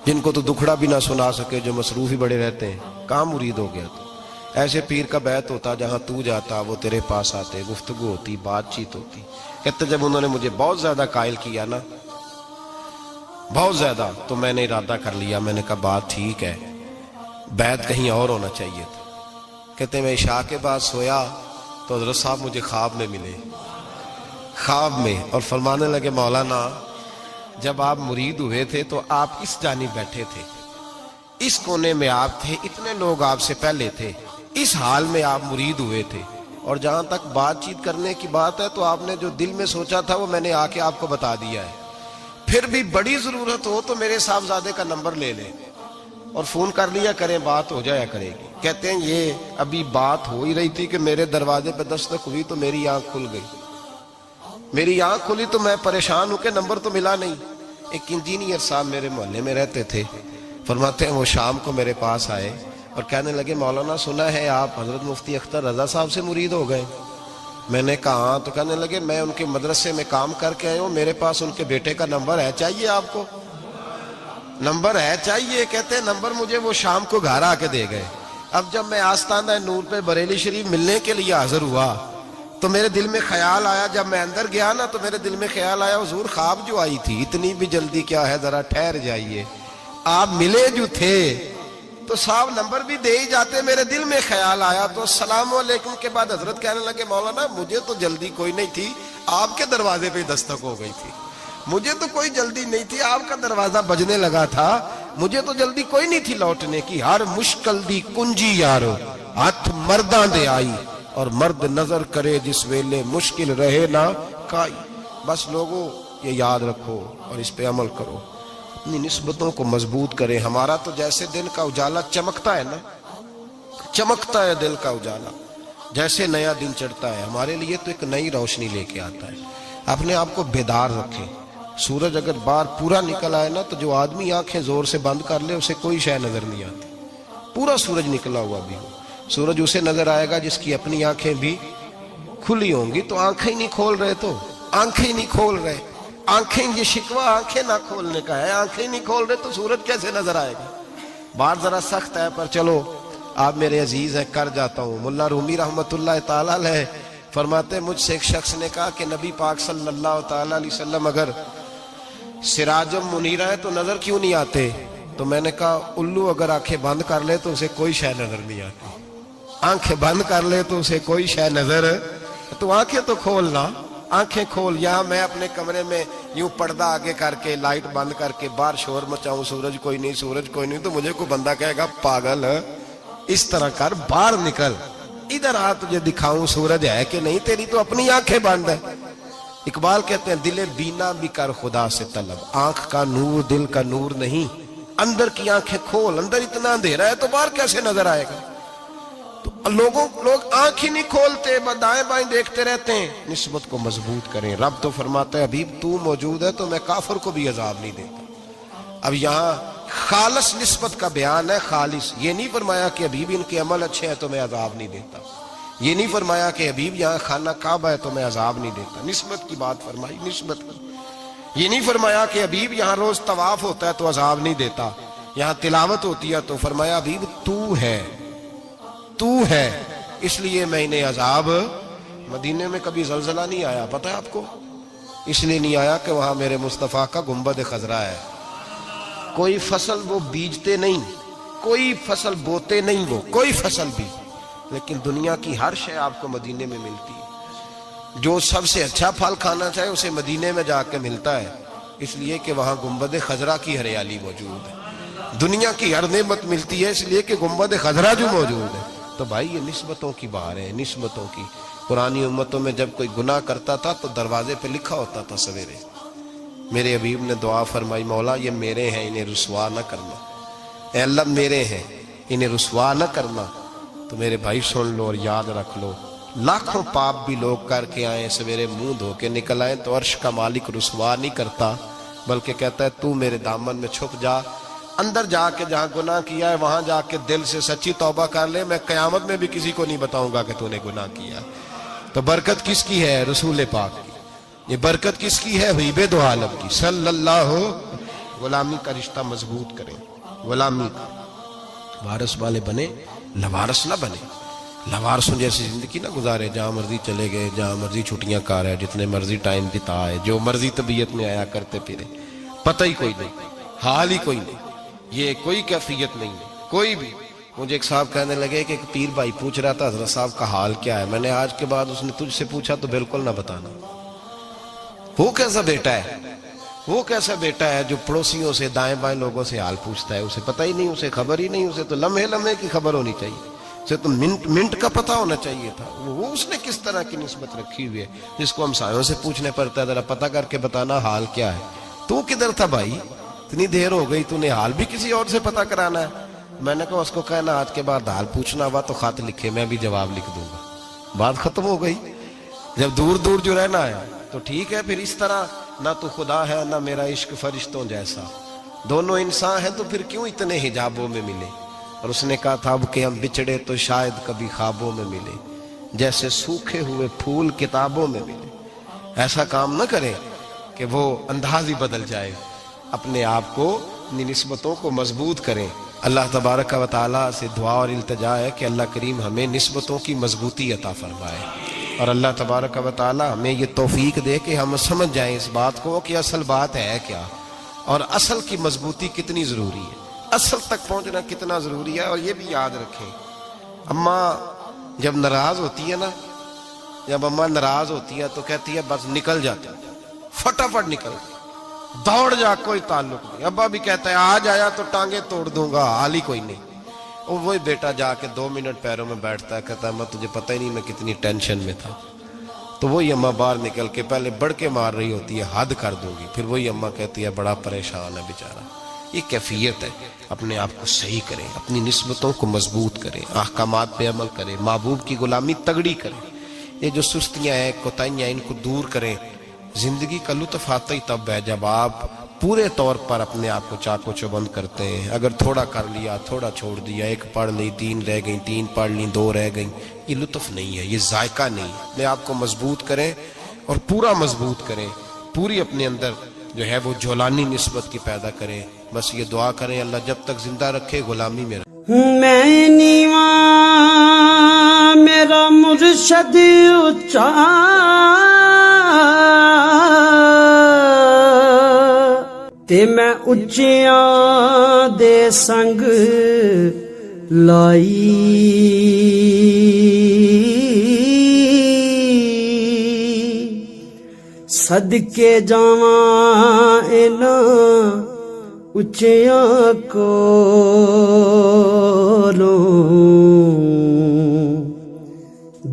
جن کو تو دکھڑا بھی نہ سنا سکے, جو مصروف ہی بڑے رہتے ہیں, کہاں مرید ہو گیا تو. ایسے پیر کا بیعت ہوتا جہاں تو جاتا وہ تیرے پاس آتے, گفتگو ہوتی, بات چیت ہوتی. کہتے جب انہوں نے مجھے بہت زیادہ قائل کیا نا, بہت زیادہ, تو میں نے ارادہ کر لیا, میں نے کہا بات ٹھیک ہے, بیعت کہیں اور ہونا چاہیے تھا. کہتے میں عشاء کے بعد سویا تو حضرت صاحب مجھے خواب میں ملے. خواب میں، اور فرمانے لگے مولانا جب آپ مرید ہوئے تھے تو آپ اس جانب بیٹھے تھے، اس کونے میں آپ تھے، اتنے لوگ آپ سے پہلے تھے، اس حال میں آپ مرید ہوئے تھے، اور جہاں تک بات چیت کرنے کی بات ہے تو آپ نے جو دل میں سوچا تھا وہ میں نے آ کے آپ کو بتا دیا ہے، پھر بھی بڑی ضرورت ہو تو میرے صاحبزادے کا نمبر لے لیں اور فون کر لیا کریں، بات ہو جایا کرے گی۔ کہتے ہیں یہ ابھی بات ہو ہی رہی تھی کہ میرے دروازے پہ دستک ہوئی تو میری آنکھ کھل گئی، میری آنکھ کھلی تو میں پریشان ہوں کہ نمبر تو ملا نہیں۔ ایک انجینئر صاحب میرے محلے میں رہتے تھے، فرماتے ہیں وہ شام کو میرے پاس آئے اور کہنے لگے مولانا سنا ہے آپ حضرت مفتی اختر رضا صاحب سے مرید ہو گئے۔ میں نے کہا ہاں، تو کہنے لگے میں ان کے مدرسے میں کام کر کے آئے ہوں، میرے پاس ان کے بیٹے کا نمبر ہے، چاہیے آپ کو؟ نمبر ہے چاہیے؟ کہتے ہیں نمبر مجھے وہ شام کو گھر آ کے دے گئے۔ اب جب میں آستانہ نور پہ بریلی شریف ملنے کے لیے حاضر ہوا تو میرے دل میں خیال آیا، جب میں اندر گیا نا تو میرے دل میں خیال آیا حضور خواب جو آئی تھی اتنی بھی جلدی کیا ہے، ذرا ٹھہر جائیے، آپ ملے جو تھے تو صاحب نمبر بھی دے ہی جاتے۔ میرے دل میں خیال آیا تو السلام علیکم کے بعد حضرت کہنے لگے مولانا مجھے تو جلدی کوئی نہیں تھی، آپ کے دروازے پہ دستک ہو گئی تھی، مجھے تو کوئی جلدی نہیں تھی، آپ کا دروازہ بجنے لگا تھا، مجھے تو جلدی کوئی نہیں تھی لوٹنے کی۔ ہر مشکل دی کنجی یارو ہاتھ مرداں دے آئی، اور مرد نظر کرے جس ویلے مشکل رہے نہ کائی۔ بس لوگوں یہ یاد رکھو اور اس پہ عمل کرو، اپنی نسبتوں کو مضبوط کریں۔ ہمارا تو جیسے دن کا اجالا چمکتا ہے نا، چمکتا ہے دل کا اجالا، جیسے نیا دن چڑھتا ہے ہمارے لیے تو ایک نئی روشنی لے کے آتا ہے۔ اپنے آپ کو بیدار رکھیں۔ سورج اگر باہر پورا نکل آئے نا تو جو آدمی آنکھیں زور سے بند کر لے اسے کوئی شے نظر نہیں آتی، پورا سورج نکلا ہوا بھی ہو، سورج اسے نظر آئے گا جس کی اپنی آنکھیں بھی کھلی ہوں گی۔ تو آنکھیں ہی نہیں کھول رہے، تو آنکھیں ہی نہیں کھول رہے، آنکھیں، یہ شکوہ آنکھیں نہ کھولنے کا ہے، آنکھیں نہیں کھول رہے تو سورج کیسے نظر آئے گا؟ بات ذرا سخت ہے پر چلو آپ میرے عزیز ہیں کر جاتا ہوں۔ ملا رومی رحمت اللہ تعالیٰ علیہ فرماتے مجھ سے ایک شخص نے کہا کہ نبی پاک صلی اللہ تعالیٰ علیہ وسلم اگر سراجم منیرہ ہے تو نظر کیوں نہیں آتے؟ تو میں نے کہا الو اگر آنکھیں بند کر لے تو اسے کوئی شے نظر نہیں آتی، آنکھیں بند کر لے تو اسے کوئی شے نظر، تو آنکھیں تو کھولنا، آنکھیں کھول۔ یہاں میں اپنے کمرے میں یوں پردہ آگے کر کے لائٹ بند کر کے باہر شور مچاؤں سورج کوئی نہیں، سورج کوئی نہیں، تو مجھے کوئی بندہ کہے گا پاگل اس طرح کر، باہر نکل، ادھر آ تجھے دکھاؤں سورج ہے کہ نہیں، تیری تو اپنی آنکھیں بند ہے۔ اقبال کہتے ہیں دل بینا بھی کر خدا سے طلب، آنکھ کا نور دل کا نور نہیں، اندر کی آنکھیں کھول، اندر اتنا اندھیرا ہے تو باہر کیسے نظر آئے گا؟ تو لوگ آنکھ ہی نہیں کھولتے، دائیں بائیں دیکھتے رہتے ہیں۔ نسبت کو مضبوط کریں۔ رب تو فرماتا ہے حبیب تو موجود ہے تو میں کافر کو بھی عذاب نہیں دیتا۔ اب یہاں خالص نسبت کا بیان ہے، خالص، یہ نہیں فرمایا کہ حبیب ان کے عمل اچھے ہیں تو میں عذاب نہیں دیتا، یہ نہیں فرمایا کہ حبیب یہاں خانہ کعبہ ہے تو میں عذاب نہیں دیتا، نسبت کی بات فرمائی، نسبت کی۔ یہ نہیں فرمایا کہ حبیب یہاں روز طواف ہوتا ہے تو عذاب نہیں دیتا، یہاں تلاوت ہوتی ہے تو فرمایا حبیب تو ہے اس لیے میں انہیں عذاب۔ مدینے میں کبھی زلزلہ نہیں آیا، پتہ ہے آپ کو؟ اس لیے نہیں آیا کہ وہاں میرے مصطفیٰ کا گنبد خضرا ہے۔ کوئی فصل وہ بیجتے نہیں، کوئی فصل بوتے نہیں، وہ کوئی فصل بھی، لیکن دنیا کی ہر شے آپ کو مدینے میں ملتی ہے۔ جو سب سے اچھا پھل کھانا چاہے اسے مدینے میں جا کے ملتا ہے، اس لیے کہ وہاں گنبد خضرا کی ہریالی موجود ہے۔ دنیا کی ہر نعمت ملتی ہے اس لیے کہ گنبد خضرا جو موجود ہے۔ تو بھائی یہ نسبتوں کی بار ہے، نسبتوں کی۔ پرانی امتوں میں جب کوئی گناہ کرتا تھا تو دروازے پہ لکھا ہوتا تھا سویرے، میرے حبیب نے دعا فرمائی مولا یہ میرے ہیں انہیں رسوا نہ کرنا، اے اللہ میرے ہیں انہیں رسوا نہ کرنا۔ تو میرے بھائی سن لو اور یاد رکھ لو، لاکھوں پاپ بھی لوگ کر کے آئیں، سویرے منہ دھو کے نکل آئیں تو عرش کا مالک رسوا نہیں کرتا، بلکہ کہتا ہے تو میرے دامن میں چھپ جا، اندر جا کے جہاں گناہ کیا ہے وہاں جا کے دل سے سچی توبہ کر لے، میں قیامت میں بھی کسی کو نہیں بتاؤں گا کہ تو نے گناہ کیا۔ تو برکت کس کی ہے؟ رسول پاک کی۔ یہ برکت کس کی ہے؟ حبیب دو عالم کی صلی اللہ۔ غلامی کا رشتہ مضبوط کریں، غلامی کا وارث والے بنے، لوارث نہ بنے، لوارثوں جیسی زندگی نہ گزارے، جہاں مرضی چلے گئے، جہاں مرضی چھٹیاں کار ہے، جتنے مرضی ٹائم بتا ہے، جو مرضی طبیعت میں آیا کرتے پھرے، پتہ ہی کوئی نہیں، حال ہی کوئی نہیں، یہ کوئی کیفیت نہیں ہے کوئی بھی۔ مجھے ایک صاحب کہنے لگے کہ ایک پیر بھائی پوچھ رہا تھا حضرت صاحب کا حال کیا ہے، میں نے آج کے بعد اس نے تجھ سے پوچھا تو بالکل نہ بتانا، وہ کیسا بیٹا ہے، وہ کیسا بیٹا ہے جو پڑوسیوں سے دائیں بائیں لوگوں سے حال پوچھتا ہے، اسے پتہ ہی نہیں، اسے خبر ہی نہیں، اسے تو لمحے لمحے کی خبر ہونی چاہیے، اسے تو منٹ منٹ کا پتہ ہونا چاہیے تھا۔ وہ اس نے کس طرح کی نسبت رکھی ہوئی ہے جس کو ہم سایوں سے پوچھنے پڑتا ہے ذرا پتہ کر کے بتانا حال کیا ہے۔ تو کدھر تھا بھائی، اتنی دیر ہو گئی، تو نے حال بھی کسی اور سے پتہ کرانا ہے؟ میں نے کہا اس کو کہنا آج کے بعد حال پوچھنا ہوا تو خط لکھے، میں بھی جواب لکھ دوں گا، بات ختم ہو گئی۔ جب دور دور جو رہنا ہے تو ٹھیک ہے، پھر اس طرح نہ تو خدا ہے نہ میرا عشق فرشتوں جیسا، دونوں انسان ہیں تو پھر کیوں اتنے حجابوں میں ملے؟ اور اس نے کہا تھا اب کہ ہم بچھڑے تو شاید کبھی خوابوں میں ملے، جیسے سوکھے ہوئے پھول کتابوں میں ملے۔ ایسا کام نہ کریں کہ وہ انداز ہی بدل جائے، اپنے آپ کو اپنی نسبتوں کو مضبوط کریں۔ اللہ تبارک و تعالیٰ سے دعا اور التجا ہے کہ اللہ کریم ہمیں نسبتوں کی مضبوطی عطا فرمائے، اور اللہ تبارک و تعالیٰ ہمیں یہ توفیق دے کہ ہم سمجھ جائیں اس بات کو کہ اصل بات ہے کیا، اور اصل کی مضبوطی کتنی ضروری ہے، اصل تک پہنچنا کتنا ضروری ہے۔ اور یہ بھی یاد رکھیں، اماں جب ناراض ہوتی ہے نا، جب اماں ناراض ہوتی ہے تو کہتی ہے بس نکل جاتے ہیں، فٹافٹ نکل، دوڑ جا، کوئی تعلق نہیں۔ ابا بھی کہتا ہے آج آیا تو ٹانگیں توڑ دوں گا، حال ہی کوئی نہیں۔ اور وہی بیٹا جا کے 2 منٹ پیروں میں بیٹھتا ہے، کہتا ہے اماں تجھے پتہ ہی نہیں میں کتنی ٹینشن میں تھا۔ تو وہی اماں باہر نکل کے پہلے بڑھ کے مار رہی ہوتی ہے حد کر دوں گی، پھر وہی اماں کہتی ہے بڑا پریشان ہے بیچارہ۔ یہ کیفیت ہے، اپنے آپ کو صحیح کریں، اپنی نسبتوں کو مضبوط کریں، احکامات پہ عمل کریں، محبوب کی غلامی تگڑی کریں۔ یہ جو سستیاں ہیں، کوتاہیاں، ان کو دور کریں۔ زندگی کا لطف آتا ہی تب ہے جب آپ پورے طور پر اپنے آپ کو چاق و چوبند کرتے ہیں۔ اگر تھوڑا کر لیا، تھوڑا چھوڑ دیا، 1 پڑھ لی، 3 رہ گئیں، 3 پڑھ لی، 2 رہ گئیں، یہ لطف نہیں ہے، یہ ذائقہ نہیں۔ اپنے آپ کو مضبوط کریں اور پورا مضبوط کریں، پوری اپنے اندر جو ہے وہ جولانی نسبت کی پیدا کریں۔ بس یہ دعا کریں اللہ جب تک زندہ رکھے غلامی میں میں نیواں میرا مرشد اچا، تے میں اچیاں دے سنگ لائی، صدقے جاواں انہاں اچیاں کولوں،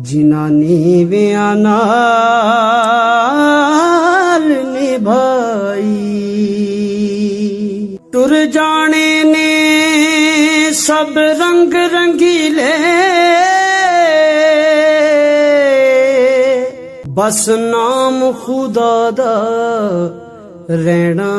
جنہاں نیویاں نال نبھائی۔ ٹر جانے نے سب رنگ رنگیلے، بس نام خدا دا رہنا۔